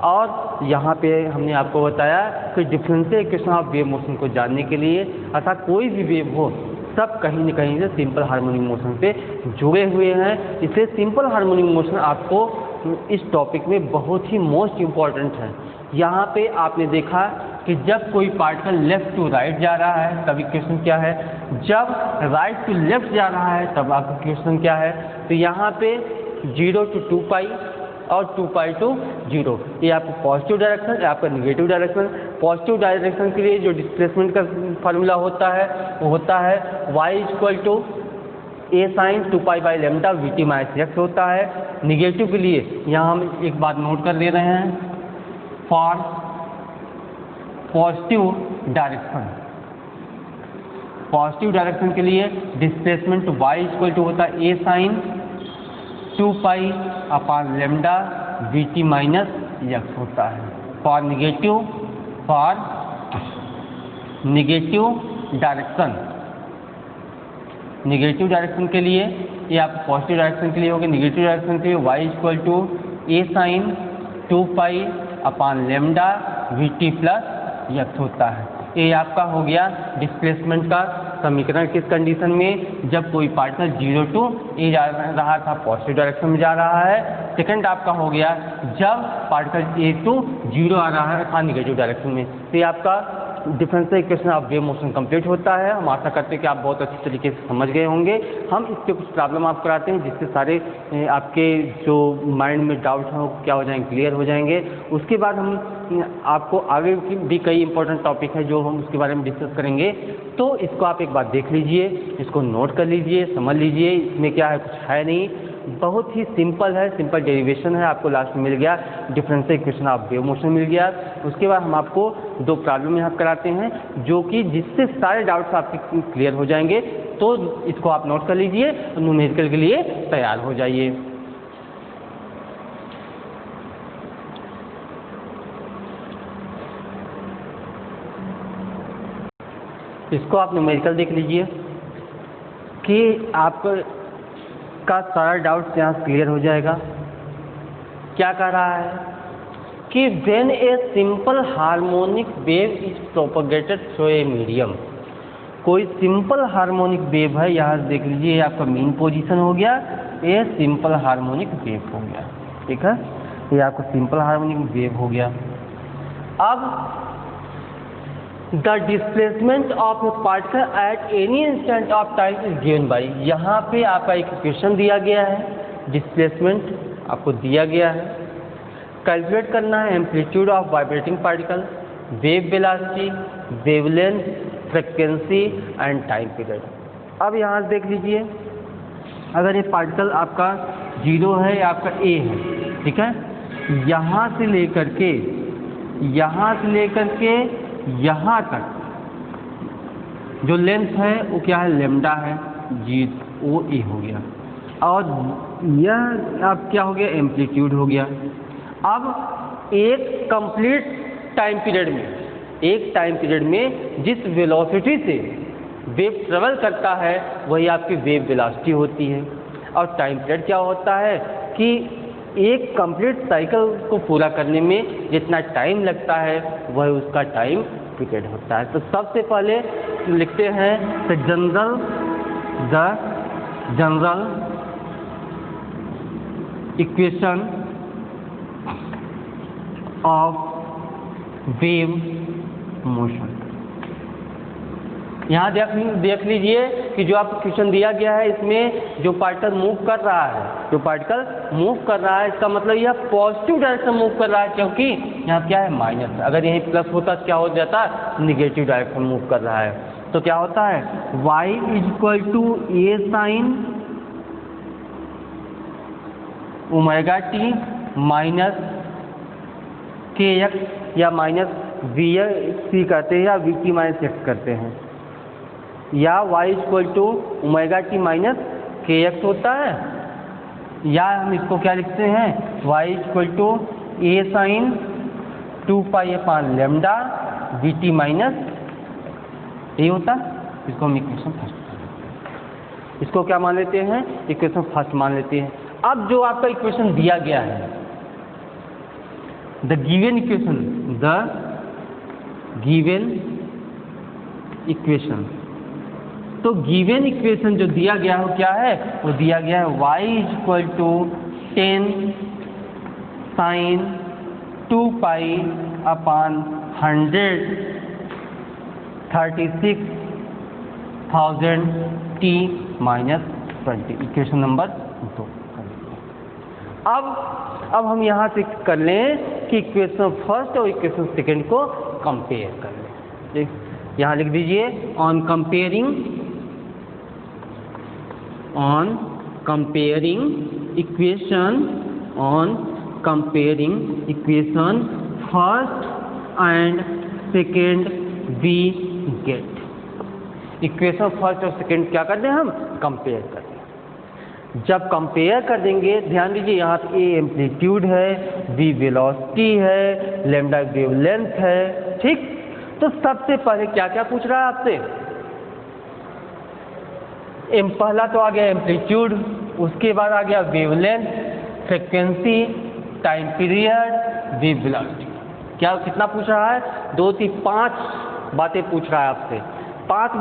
और यहाँ पे हमने आपको बताया कि differential equation of wave motion को जानने के लिए अर्थात कोई भी वेव हो सब कहीं न कहीं से सिंपल हार्मोनिक मोशन से जुड़े हुए हैं, इसलिए सिंपल हार्मोनिक मोशन आपको इस टॉपिक में बहुत ही मोस्ट इम्पॉर्टेंट है। यहाँ पे आपने देखा कि जब कोई पार्टिकल लेफ्ट टू राइट जा रहा है तब इक्वेशन क्या है, जब राइट टू लेफ्ट जा रहा है तब आपका इक्वेशन क्या है। तो यहाँ पे 0 to 2 पाई और 2 पाई to 0, ये आपका पॉजिटिव डायरेक्शन, आपका निगेटिव डायरेक्शन। पॉजिटिव डायरेक्शन के लिए जो डिस्प्लेसमेंट का फार्मूला होता है वो होता है y = a sin 2 pi by lambda VT minus x होता है। निगेटिव के लिए यहाँ हम एक बात नोट कर दे रहे हैं, फॉर पॉजिटिव डायरेक्शन के लिए डिस्प्लेसमेंट y = होता है a sin 2 pi upon lambda VT minus x होता है। फॉर निगेटिव डायरेक्शन के लिए ये आप पॉजिटिव डायरेक्शन के लिए होगा, निगेटिव डायरेक्शन के लिए y = a sin 2 pi upon lambda VT plus x होता है। ये आपका हो गया डिस्प्लेसमेंट का समीकरण। किस कंडीशन में, जब कोई पार्टिकल 0 to a जा रहा था पॉजिटिव डायरेक्शन में जा रहा है। सेकंड आपका हो गया जब पार्टिकल a to 0 आ रहा है था निगेटिव डायरेक्शन में। तो ये आपका differential equation of wave motion complete होता है। हम आशा करते हैं कि आप बहुत अच्छी तरीके से समझ गए होंगे। हम इसके कुछ प्रॉब्लम आपको कराते हैं जिससे सारे आपके जो माइंड में डाउट हैं क्या हो जाएंगे, क्लियर हो जाएंगे। उसके बाद हम आपको आगे की भी कई इंपॉर्टेंट टॉपिक है जो हम उसके बारे में डिस्कस करेंगे। तो इसको आप एक बार देख लीजिए, इसको नोट कर लीजिए, समझ लीजिए। इसमें क्या है, कुछ है नहीं, बहुत ही सिंपल है, सिंपल डेरिवेशन है। आपको लास्ट में मिल गया differential equation of wave motion मिल गया। उसके बाद हम आपको दो प्रॉब्लम यहाँ कराते हैं जो कि जिससे सारे डाउट्स आपके क्लियर हो जाएंगे। तो इसको आप नोट कर लीजिए, न्यूमेरिकल के लिए तैयार हो जाइए। इसको आप न्यूमेरिकल देख लीजिए कि आपका सारा डाउट यहाँ क्लियर हो जाएगा। क्या कह रहा है कि when a simple harmonic wave is propagated through a medium, कोई सिंपल हार्मोनिक वेव है, यहाँ देख लीजिए ये आपका मीन पोजीशन हो गया, ये सिंपल हार्मोनिक वेव हो गया, ठीक है, ये आपका सिंपल हार्मोनिक वेव हो गया। अब the displacement of a particle at any instant of time is given by, यहाँ पे आपका एक इक्वेशन दिया गया है, डिस्प्लेसमेंट आपको दिया गया है, कैलकुलेट करना है amplitude of vibrating particle, wave velocity, wavelength, frequency and time period. अब यहाँ देख लीजिए, अगर ये पार्टिकल आपका 0 है या आपका a है, ठीक है, यहाँ से लेकर के यहाँ तक जो लेंथ है वो क्या है, लेमडा है, वो a हो गया, और यह अब क्या हो गया, एम्पलीट्यूड हो गया। अब एक कंप्लीट टाइम पीरियड में जिस वेलोसिटी से वेव ट्रेवल करता है वही आपकी वेव वेलोसिटी होती है। और टाइम पीरियड क्या होता है कि एक कंप्लीट साइकिल को पूरा करने में जितना टाइम लगता है वह उसका टाइम पीरियड होता है। तो सबसे पहले लिखते हैं the general equation of wave motion. यहाँ देख लीजिए कि जो आपको क्वेश्चन दिया गया है इसमें जो पार्टिकल मूव कर रहा है, इसका मतलब यह पॉजिटिव डायरेक्शन मूव कर रहा है, क्योंकि यहाँ क्या है माइनस। अगर यहीं प्लस होता तो क्या हो जाता, निगेटिव डायरेक्शन मूव कर रहा है। तो क्या होता है y = a sin omega t minus kx या माइनस vc करते हैं या vt माइनस x करते हैं, या y = omega t minus kx होता है, या हम इसको क्या लिखते हैं y = a sin 2π/λ vt minus, ये होता है। इसको हम इक्वेशन फर्स्ट, इसको क्या मान लेते हैं, इक्वेशन फर्स्ट मान लेते हैं। अब जो आपका इक्वेशन दिया गया है, द गिवन इक्वेशन, तो गिवन इक्वेशन जो दिया गया है वो क्या है, वो दिया गया है y = 10 sin 2π/100 36,000 t - 20, equation number 2। अब हम यहाँ से कर लें कि इक्वेशन फर्स्ट और इक्वेशन सेकंड को कंपेयर कर लें। यहाँ लिख दीजिए on comparing equation first and second we get. Equation first और सेकंड क्या करते हैं, हम कंपेयर करते हैं। जब कंपेयर कर देंगे, ध्यान दीजिए यहाँ पे ए एम्पलीट्यूड है, बी वेलोसिटी है, लैम्डा वेवलेंथ है, ठीक। तो सबसे पहले क्या क्या पूछ रहा है आपसे, पहला तो आ गया एम्पलीट्यूड, उसके बाद आ गया wavelength, frequency, time period, wave velocity. क्या कितना पूछ रहा है, 2 3 5 बातें पूछ रहा है आपसे। 5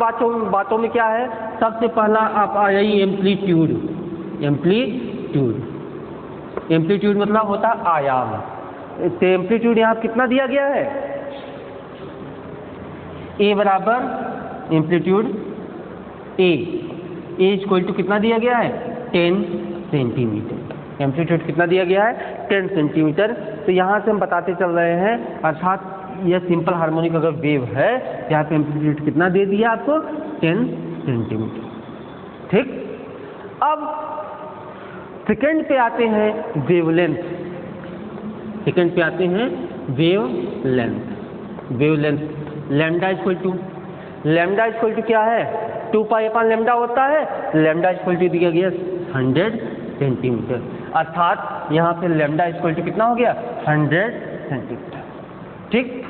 बातों में क्या है, सबसे पहला आप आ जाइए एम्पलीट्यूड मतलब होता है आयाम। तो एम्पलीट्यूड यहाँ कितना दिया गया है, ए बराबर एम्पलीट्यूड ए = कितना दिया गया है, 10 सेंटीमीटर। एम्पलीट्यूड कितना दिया गया है, 10 सेंटीमीटर। तो यहाँ से हम बताते चल रहे हैं, अर्थात यह सिंपल हार्मोनिक अगर वेव है, यहाँ पे एम्पलीट्यूड कितना दे दिया आपको, 10 सेंटीमीटर, ठीक। अब सेकंड पे आते हैं वेवलेंथ, लैम्डा = क्या है, 2π/λ होता है, लैम्डा = दिया गया 100 सेंटीमीटर, अर्थात यहाँ पे लैम्डा = कितना हो गया, 100 सेंटीमीटर, ठीक।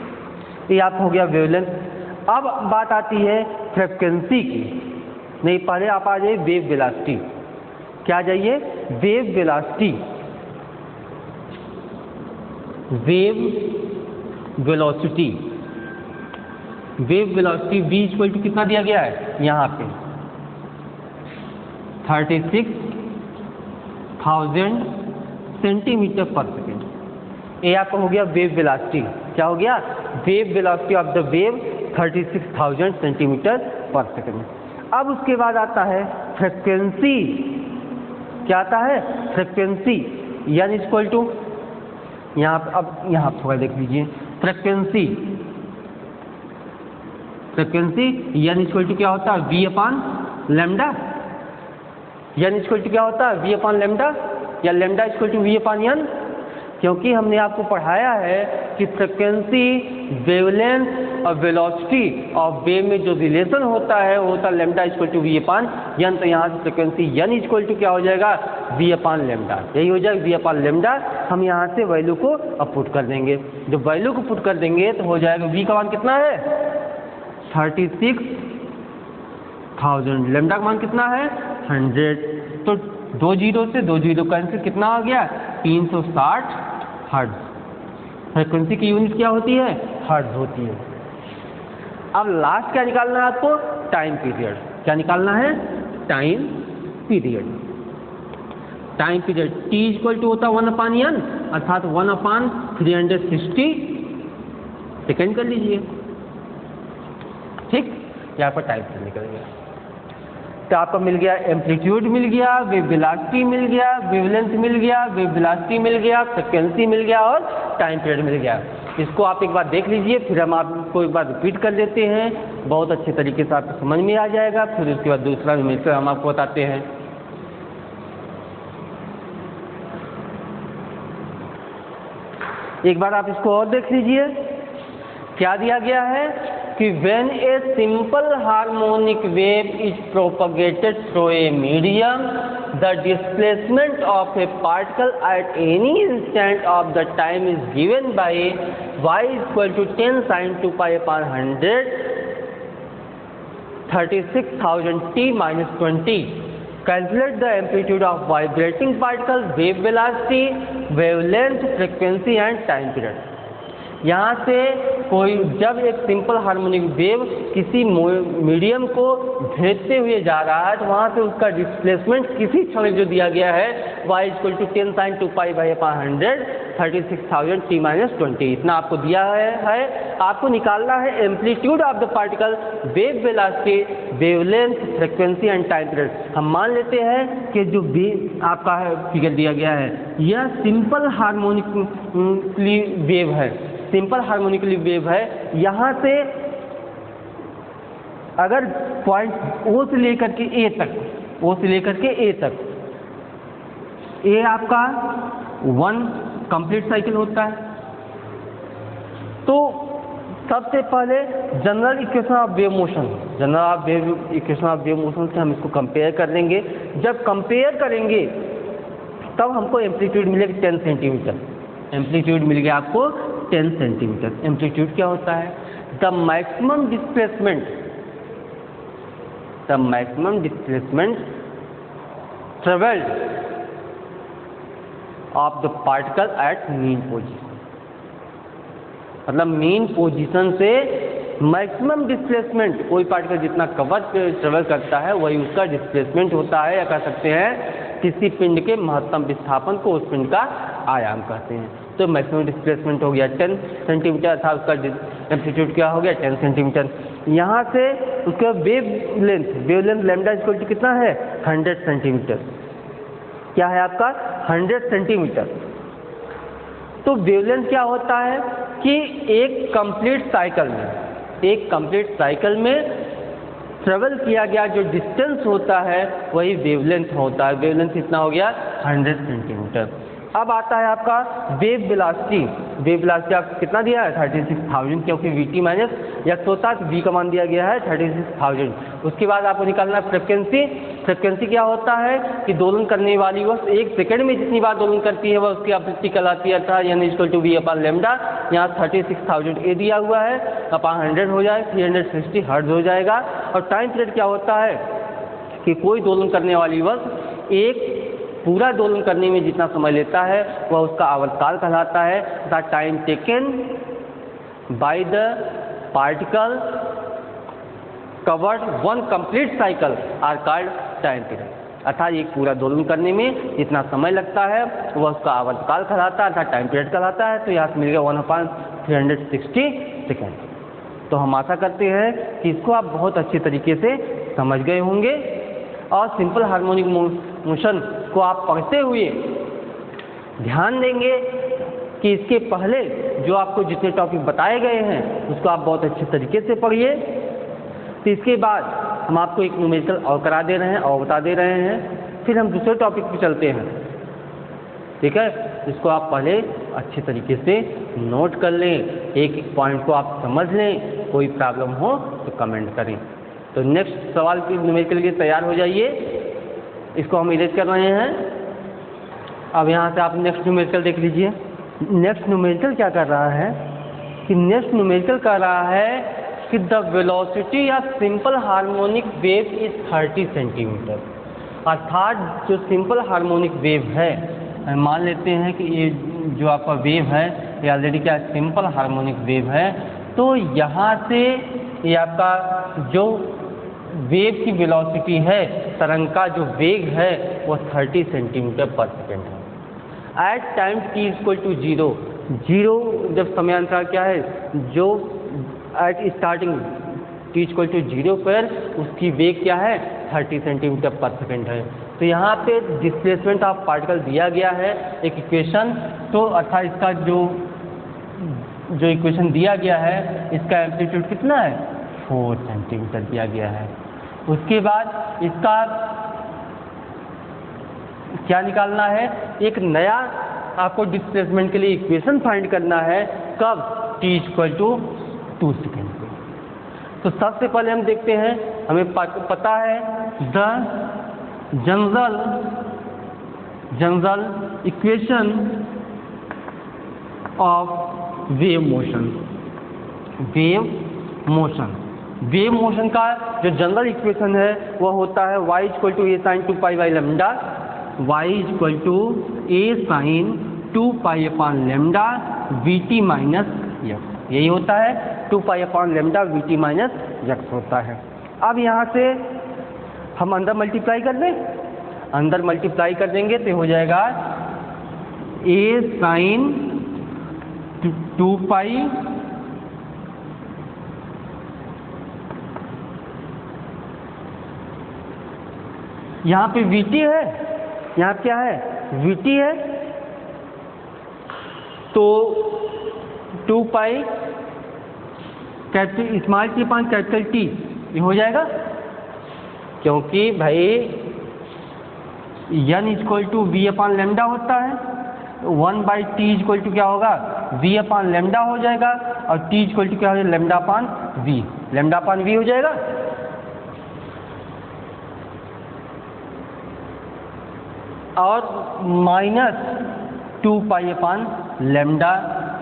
ये आप हो गया वेवलेंथ। अब बात आती है फ्रीक्वेंसी की, नहीं पहले आप आ जाइए वेव वेलोसिटी। क्या जाइए, वेव वेलोसिटी v = कितना दिया गया है, यहाँ पे 36,000 सेंटीमीटर पर सेकेंड। ये आपका हो गया वेव वेलोसिटी। क्या हो गया, wave velocity of the wave 36,000 centimetre per second. अब उसके बाद आता है फ्रीक्वेंसी। क्या आता है, फ्रीक्वेंसी यानी = यहाँ अब यहाँ थोड़ा देख लीजिए, फ्रीक्वेंसी यानी = क्या होता है, v/λ, यानी = क्या होता है, v/λ, या लैम्डा = v/n, क्योंकि हमने आपको पढ़ाया है कि फ्रीक्वेंसी, वेवलेंथ और वेलोसिटी और वेव में जो रिलेशन होता है वो होता है लैम्डा = v/n। तो यहाँ से फ्रीक्वेंसी यानी = क्या हो जाएगा, v/λ, यही हो जाएगा v/λ। हम यहाँ से वैल्यू को पुट कर देंगे, जब वैल्यू को पुट कर देंगे तो हो जाएगा v का मान कितना है, 36,000, लैम्डा का मान कितना है, 100। तो 2 0 से 2 0 कैंसिल, कितना आ गया, 360 हर्ट्ज। फ्रीक्वेंसी की यूनिट क्या होती है, हर्ट्ज होती है। अब लास्ट क्या निकालना है आपको, टाइम पीरियड। क्या निकालना है, टाइम पीरियड। t = होता है 1/n, अर्थात 1/360 सेकेंड कर लीजिए, ठीक। यहाँ पर टाइम पीरियड निकल गया। तो आपको मिल गया एम्पलीट्यूड मिल गया, वेव वेलोसिटी मिल गया, वेवलेंथ मिल गया, वेव वेलोसिटी मिल गया, फ्रिक्वेंसी मिल गया और टाइम पीरियड मिल गया। इसको आप एक बार देख लीजिए, फिर हम आपको एक बार रिपीट कर देते हैं, बहुत अच्छे तरीके से आपको समझ में आ जाएगा। फिर उसके बाद दूसरा मिलकर हम आपको बताते हैं। एक बार आप इसको और देख लीजिए, क्या दिया गया है कि when a simple harmonic wave is propagated through a medium, the displacement of a particle at any instant of the time is given by y equal to 10 sin 2 pi upon 100 36,000 t minus 20. Calculate the amplitude of vibrating particle, wave velocity, wavelength, frequency and time period. यहाँ से कोई जब एक सिंपल हार्मोनिक वेव किसी मीडियम को भेजते हुए जा रहा है तो वहाँ से उसका डिस्प्लेसमेंट किसी क्षण जो दिया गया है y equal to 10 sin 2 pi by 100 36,000 t minus 20, इतना आपको दिया है। आपको निकालना है amplitude of the particle, wave velocity, wavelength, frequency and time period. हम मान लेते हैं कि जो आपका फिगर दिया गया है यह सिंपल हार्मोनिकली वेव है, सिंपल हार्मोनिकली वेव है। यहाँ से अगर पॉइंट ओ से लेकर के ए तक, ओ से लेकर के ए तक, ए आपका 1 कंप्लीट साइकिल होता है। तो सबसे पहले general equation of wave motion, general equation of wave motion से हम इसको कंपेयर कर लेंगे। जब कंपेयर करेंगे तब हमको एम्पलीट्यूड मिलेगा 10 सेंटीमीटर। एम्पलीट्यूड मिल गया आपको 10 सेंटीमीटर। एम्पलीट्यूड क्या होता है? The maximum displacement travelled of the particle at mean position. मतलब मीन पोजीशन से मैक्सिमम डिस्प्लेसमेंट, कोई पार्टिकल जितना कवर ट्रेवल करता है वही उसका डिस्प्लेसमेंट होता है, या कह सकते हैं किसी पिंड के महत्तम विस्थापन को उस पिंड का आयाम कहते हैं। तो मैक्सिमम डिस्प्लेसमेंट हो गया 10 सेंटीमीटर था, उसका एम्पलीट्यूड क्या हो गया 10 सेंटीमीटर। यहाँ से उसका वेवलेंथ लैम्डा इक्वल टू कितना है 100 सेंटीमीटर। क्या है आपका 100 सेंटीमीटर। तो वेवलेंथ क्या होता है कि एक कंप्लीट साइकिल में ट्रेवल किया गया जो डिस्टेंस होता है वही वेवलेंथ होता है। वेवलेंथ कितना हो गया 100 सेंटीमीटर। अब आता है आपका वेव वेलोसिटी। वेव वेलोसिटी आपको कितना दिया है 36,000, क्योंकि vt माइनस x होता है तो v का मान दिया गया है 36,000। उसके बाद आपको निकालना है फ्रिक्वेंसी। फ्रिक्वेंसी क्या होता है कि दोलन करने वाली वह 1 सेकंड में जितनी बार दोलन करती है वह उसकी आवृत्ति कहलाती है, अर्थात यानी equal to v upon lambda. यहाँ 36,000 ए दिया हुआ है, अपॉन 100 हो जाए 360 हर्ट्ज हो जाएगा। और टाइम पीरियड क्या होता है कि कोई दोलन करने वाली वस्तु एक पूरा दोलन करने में जितना समय लेता है वह उसका आवर्तकाल कहलाता है। The time taken by the particle covered 1 complete cycle are called time period. अर्थात एक पूरा दोलन करने में जितना समय लगता है वह उसका आवर्तकाल कहलाता है, अर्थात टाइम पीरियड कहलाता है। तो यहाँ से मिल गया 1/360 सेकेंड। तो हम आशा करते हैं कि इसको आप बहुत अच्छे तरीके से समझ गए होंगे और सिंपल हार्मोनिक मोशन को आप पढ़ते हुए ध्यान देंगे कि इसके पहले जो आपको जितने टॉपिक बताए गए हैं उसको आप बहुत अच्छे तरीके से पढ़िए। तो इसके बाद हम आपको एक न्यूमेरिकल और करा दे रहे हैं और बता दे रहे हैं, फिर हम दूसरे टॉपिक पे चलते हैं। ठीक है, इसको आप पहले अच्छे तरीके से नोट कर लें, एक एक पॉइंट को आप समझ लें। कोई प्रॉब्लम हो तो कमेंट करें। तो नेक्स्ट सवाल के न्यूमेरिकल के लिए तैयार हो जाइए। इसको हम इरेज कर रहे हैं। अब यहाँ से आप नेक्स्ट न्यूमेरिकल देख लीजिए। नेक्स्ट न्यूमेरिकल क्या कर रहा है कि नेक्स्ट न्यूमेरिकल कर रहा है कि the velocity of simple harmonic wave is 30 centimetre. अर्थात जो सिंपल हार्मोनिक वेव है, मान लेते हैं कि ये जो आपका वेव है ये ऑलरेडी क्या सिंपल हार्मोनिक वेव है। तो यहाँ से ये आपका जो वेव की वेलोसिटी है, तरंग का जो वेग है वो 30 सेंटीमीटर पर सेकेंड है। At time t equal to 0 जब समयांतराल क्या है जो at starting t equal to 0 पर उसकी वेग क्या है 30 सेंटीमीटर पर सेकेंड है। तो यहाँ पे डिस्प्लेसमेंट ऑफ पार्टिकल दिया गया है एक इक्वेशन, तो अर्थात इसका जो इक्वेशन दिया गया है इसका एम्पलीट्यूड कितना है 4 सेंटीमीटर दिया गया है। उसके बाद इसका क्या निकालना है, एक नया आपको डिस्प्लेसमेंट के लिए इक्वेशन फाइंड करना है, कब t इक्वल टू 2 सेकेंड पे। तो सबसे पहले हम देखते हैं, हमें पता है the general equation of wave motion का जो जनरल इक्वेशन है वह होता है y equal to a sin 2 pi by lambda, y equal to a sin 2 pi upon lambda vt minus x, यही होता है 2 pi upon lambda vt minus x होता है। अब यहाँ से हम अंदर मल्टीप्लाई कर दें, अंदर मल्टीप्लाई कर देंगे तो हो जाएगा a sin 2 पाई यहाँ पे vt है, यहाँ क्या है vt है, तो 2 pi capital small t upon capital t ये हो जाएगा, क्योंकि भाई n equal to v upon lambda होता है, 1 बाई टी इक्वल टू क्या होगा v अपॉन लेमडा हो जाएगा, और t इक्वल टू क्या हो जाएगा lambda upon v, lambda upon v हो जाएगा। और minus 2 pi upon lambda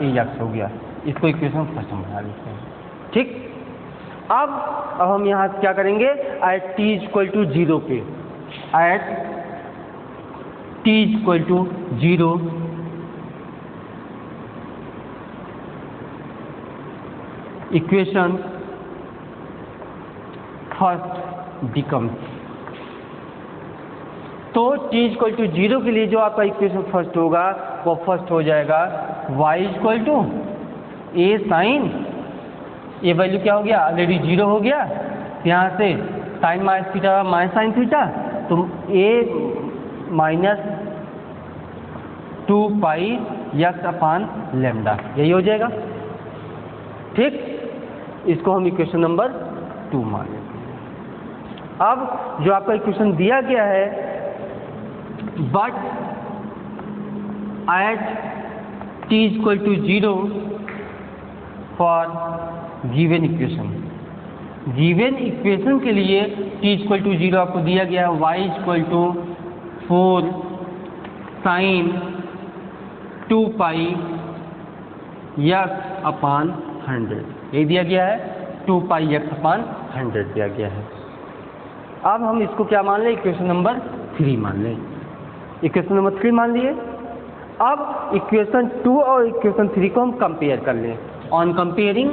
x हो गया, इसको इक्वेशन फर्स्ट हम बना लेते हैं। ठीक, अब हम यहाँ क्या करेंगे, एट t इक्वल टू 0 पे, at t equal to 0 equation first becomes, तो t इक्वल टू 0 के लिए जो आपका इक्वेशन फर्स्ट होगा वो फर्स्ट हो जाएगा y equal to a sine, ये वैल्यू क्या हो गया ऑलरेडी 0 हो गया, यहाँ से sine minus theta minus sine theta, तो a minus 2 pi x upon lambda यही हो जाएगा। ठीक, इसको हम इक्वेशन नंबर 2 मान लेते हैं। अब जो आपका इक्वेशन दिया गया है, but at t equal to 0 for given equation के लिए t equal to 0 आपको दिया गया है y equal to 4 sin 2 pi x अपान 100, ये दिया गया है 2 पाई x अपान 100 दिया गया है। अब हम इसको क्या मान लें, इक्वेशन नंबर 3 मान लें, इक्वेशन नंबर 3 मान लिए। अब इक्वेशन 2 और इक्वेशन 3 को हम कंपेयर कर लें, on comparing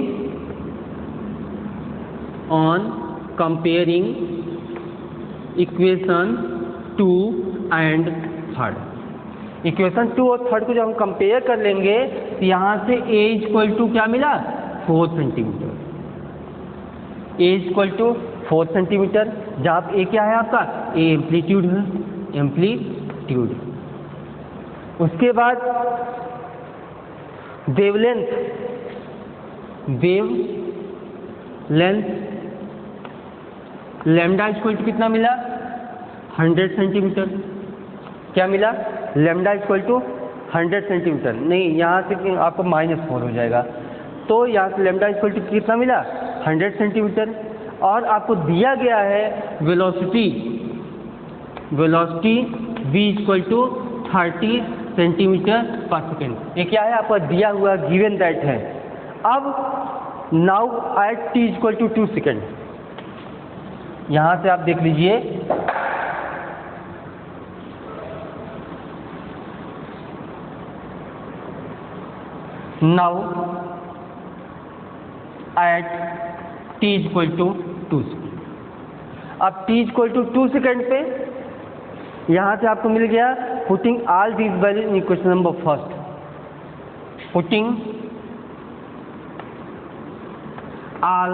equation 2 and 3, equation 2 और 3 को जब हम कंपेयर कर लेंगे तो यहाँ से a इक्वल टू क्या मिला 4 centimetre, a equal to 4 centimetre, जहाँ a क्या है आपका a एम्पलीट्यूड है, एम्पलीट्यूड। उसके बाद वेवलेंथ लैम्डा इक्वल टू कितना मिला 100 सेंटीमीटर, क्या मिला लैम्डा इक्वल टू 100 सेंटीमीटर, नहीं यहाँ से आपको -4 हो जाएगा, तो यहाँ से लैम्डा इक्वल टू कितना मिला 100 सेंटीमीटर। और आपको दिया गया है velocity v equal to 30 centimetre per second, ये क्या है आपका दिया हुआ गिवन दैट है। अब now at t equal to 2 second, यहाँ से आप देख लीजिए now at t equal to 2 second, अब t इक्वल टू 2 सेकेंड पे यहाँ से आपको मिल गया putting all these value in equation number first, putting all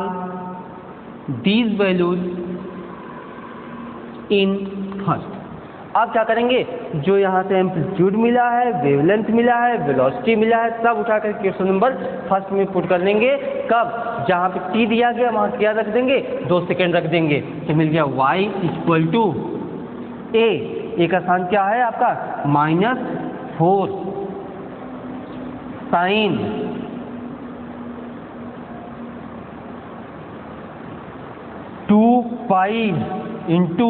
these values in first। आप क्या करेंगे, जो यहाँ से एम्पलीट्यूड मिला है, वेवलेंथ मिला है, वेलोसिटी मिला है, सब उठाकर क्वेश्चन नंबर फर्स्ट में पुट कर लेंगे। कब, जहाँ पे टी दिया गया वहाँ क्या रख देंगे, 2 सेकेंड रख देंगे, तो मिल गया y इक्वल टू ए का स्थान क्या है आपका -4 sine 2 pi into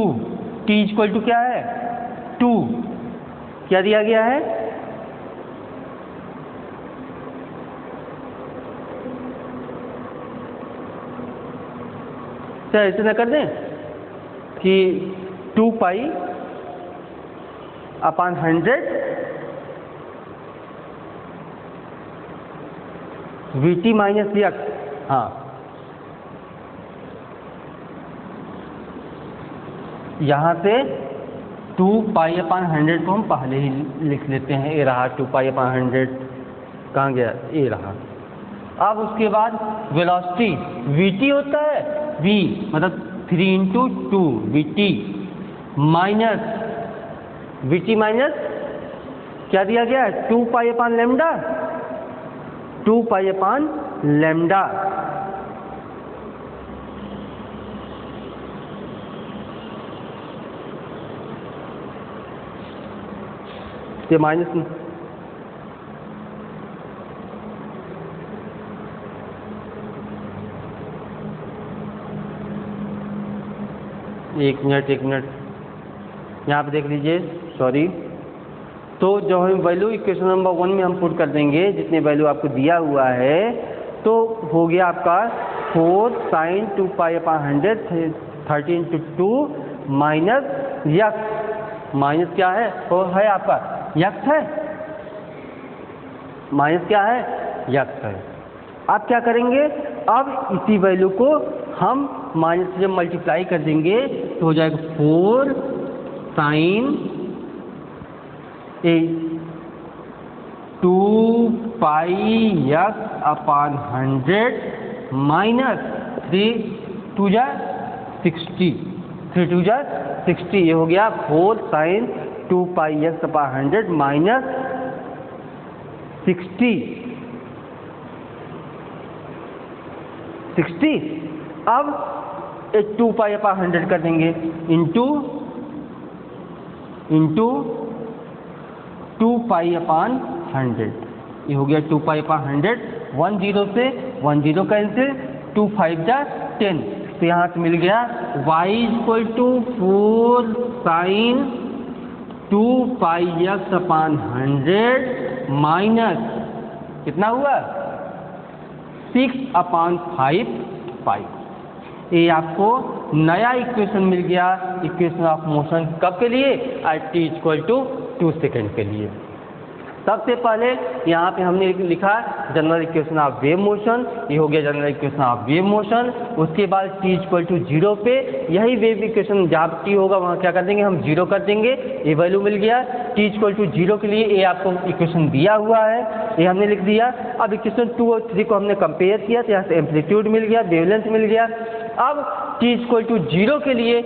t equal to क्या है 2, क्या दिया गया है, क्या ऐसे ना कर दें कि 2 pi upon 100 VT minus x. हाँ, यहाँ से 2 पाई अपॉन 100 को हम पहले ही लिख लेते हैं, ये रहा 2 पाई अपॉन 100, कहाँ गया, ये रहा। अब उसके बाद वेलोसिटी VT होता है, V मतलब 3 into 2 VT minus VT minus क्या दिया गया है 2 pi upon lambda, 2 pi upon lambda. ये माइनस एक मिनट यहाँ पे देख लीजिए, सॉरी। तो जो हम वैल्यू इक्वेशन नंबर 1 में हम पुट कर देंगे, जितने वैल्यू आपको दिया हुआ है, तो हो गया आपका 4 sine 2 pi upon 100 30 into 2 minus x, minus क्या है, वो है आपका यक्स है, माइनस क्या है, यक्स है। आप क्या करेंगे, अब इसी वैल्यू को हम माइनस से जब मल्टीप्लाई कर देंगे तो हो जाएगा 4 sine 2 pi x upon 100 minus 3 2 जा 60, 3 2 जा 60, ये हो गया 4 sine 2 pi x upon 100 minus 60। अब 2 पाई अपॉन 100 कर देंगे इंटू 2 पाई अपॉन 100, ये हो गया 2 पाई अपॉन 100, 1 0 से 1 0 कैंसिल, 2 5 जा 10, तो यहाँ से मिल गया y equal to 4 sine 2 pi x upon 100 minus कितना हुआ 6 अपॉन 5 पाई। ये आपको नया इक्वेशन मिल गया, इक्वेशन ऑफ मोशन कब के लिए, at t equal to 2 second के लिए। सबसे पहले यहाँ पे हमने लिखा general equation of wave motion, ये हो गया general equation of wave motion. उसके बाद t इक्वल टू 0 पे यही वेव इक्वेशन जहाँ t होगा वहाँ क्या कर देंगे, हम 0 कर देंगे, ये वैल्यू मिल गया। t इक्वल टू 0 के लिए ये आपको इक्वेशन दिया हुआ है, ये हमने लिख दिया। अब इक्वेशन 2 और 3 को हमने कंपेयर किया तो यहाँ से एम्पलीट्यूड मिल गया, वेवलेंथ मिल गया। अब t इक्वल टू 0 के लिए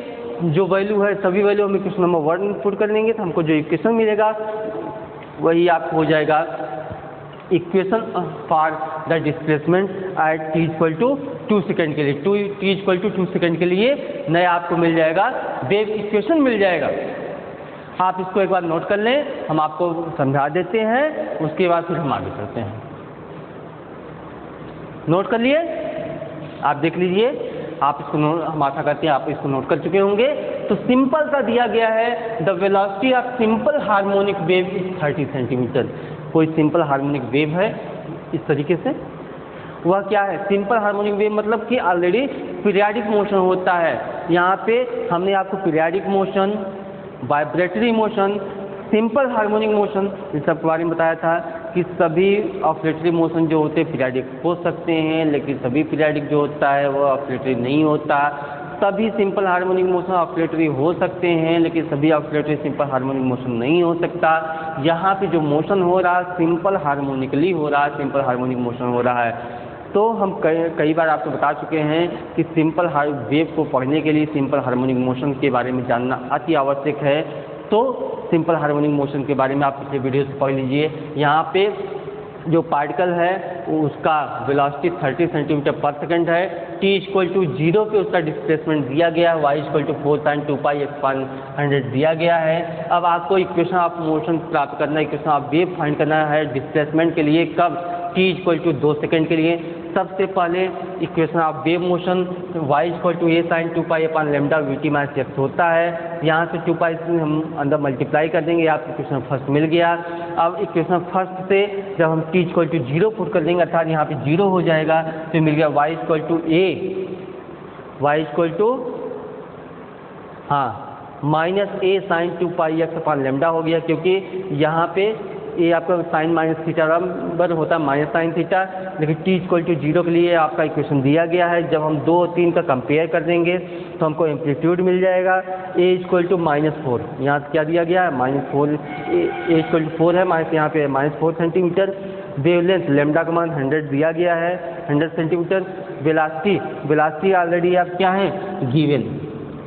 जो वैल्यू है सभी वैल्यू हम इक्वेशन नंबर 1 पुट कर लेंगे, तो हमको जो इक्वेशन मिलेगा वही आपको हो जाएगा equation for the displacement at t equal to 2 second के लिए। t इक्वल टू 2 सेकेंड के लिए नया आपको मिल जाएगा वेव इक्वेशन मिल जाएगा। आप इसको एक बार नोट कर लें, हम आपको समझा देते हैं, उसके बाद फिर हम आगे चलते हैं। नोट कर लिए, आप देख लीजिए, आप इसको हम आशा करते हैं आप इसको नोट कर चुके होंगे। तो सिंपल सा दिया गया है, the velocity of simple harmonic wave is 30 centimetre. कोई सिंपल हार्मोनिक वेव है इस तरीके से, वह क्या है, सिंपल हार्मोनिक वेव मतलब कि ऑलरेडी पीरियाडिक मोशन होता है। यहाँ पे हमने आपको periodic motion, vibratory motion, simple harmonic motion in सब के बारे में बताया था कि सभी ऑसिलेटरी मोशन जो होते हैं पीरियाडिक हो सकते हैं, लेकिन सभी पीरियाडिक जो होता है वो ऑसिलेटरी नहीं होता। सभी सिंपल हार्मोनिक मोशन ऑसिलेटरी हो सकते हैं, लेकिन सभी ऑसिलेटरी सिंपल हार्मोनिक मोशन नहीं हो सकता। यहाँ पे जो मोशन हो रहा है सिंपल हार्मोनिकली हो रहा है, सिंपल हार्मोनिक मोशन हो रहा है। तो हम कई बार आपको बता चुके हैं कि सिंपल वेव को पढ़ने के लिए सिंपल हार्मोनिक मोशन के बारे में जानना अति आवश्यक है। तो सिंपल हार्मोनिक मोशन के बारे में आप पिछले वीडियो से पढ़ लीजिए। यहाँ पे जो पार्टिकल है उसका वेलोसिटी 30 सेंटीमीटर पर सेकंड है, t = 0 पे उसका डिस्प्लेसमेंट दिया गया है, y = 4 sin 2π/100 दिया गया है। अब आपको इक्वेशन ऑफ मोशन प्राप्त करना है, इक्वेशन ऑफ वेव फाइंड करना है डिस्प्लेसमेंट के लिए। कब? t = 2 सेकंड के लिए। सबसे पहले equation of wave motion y = a sin 2π/λ vt-x होता है। यहाँ से 2π से हम अंदर मल्टीप्लाई कर देंगे, आपको इक्वेशन फर्स्ट मिल गया। अब इक्वेशन फर्स्ट से जब हम t = 0 पुट कर देंगे, अर्थात यहाँ पे 0 हो जाएगा, तो मिल गया y = a, y = -a sin 2πx/λ हो गया, क्योंकि यहाँ पे ये आपका साइन माइनस थीटा बराबर होता है माइनस साइन थीटा, लेकिन t = 0 के लिए आपका इक्वेशन दिया गया है। जब हम 2 और 3 का कंपेयर कर देंगे तो हमको एम्पलीट्यूड मिल जाएगा a = -4। यहाँ क्या दिया गया है? -4, a = 4 है, माइनस यहाँ पे -4 सेंटीमीटर। वेवलेंथ लैम्डा का मान 100 दिया गया है, 100 सेंटीमीटर। वेलोसिटी ऑलरेडी आप क्या है? गिवन।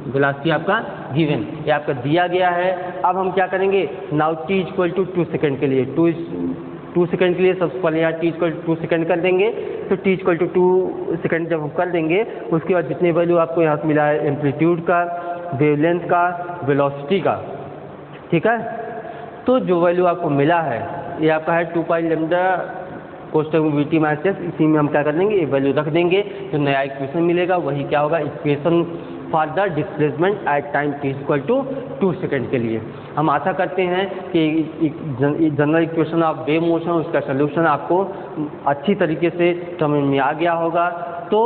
वेलोसिटी आपका गिवन, ये आपका दिया गया है। अब हम क्या करेंगे? नाउ t = 2 सेकंड के लिए 2 सेकंड के लिए सबसे पहले यहाँ t = 2 सेकंड कर देंगे। तो t = 2 सेकंड जब हम कर देंगे, उसके बाद जितने वैल्यू आपको यहाँ से मिला है एम्पलीट्यूड का, वेवलेंथ का, वेलोसिटी का, ठीक है, तो जो वैल्यू आपको मिला है ये आपका है 2πλ कोष्टक में vt-x। इसी में हम क्या कर देंगे? ये वैल्यू रख देंगे, जो नया इक्वेशन मिलेगा वही क्या होगा? Equation for the displacement eight time t = 2 second के लिए। हम आशा करते हैं कि general equation of wave motion, उसका सलूशन आपको अच्छी तरीके से समझ में आ गया होगा। तो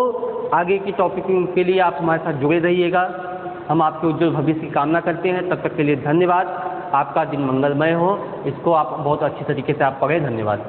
आगे की टॉपिक के लिए आप हमारे साथ जुड़े रहिएगा। हम आपके उज्जवल भविष्य की कामना करते हैं। तब तक के लिए धन्यवाद। आपका दिन मंगलमय हो, इसको आप बहुत अच्छी तरीके से आप पढ़ें। धन्यवाद।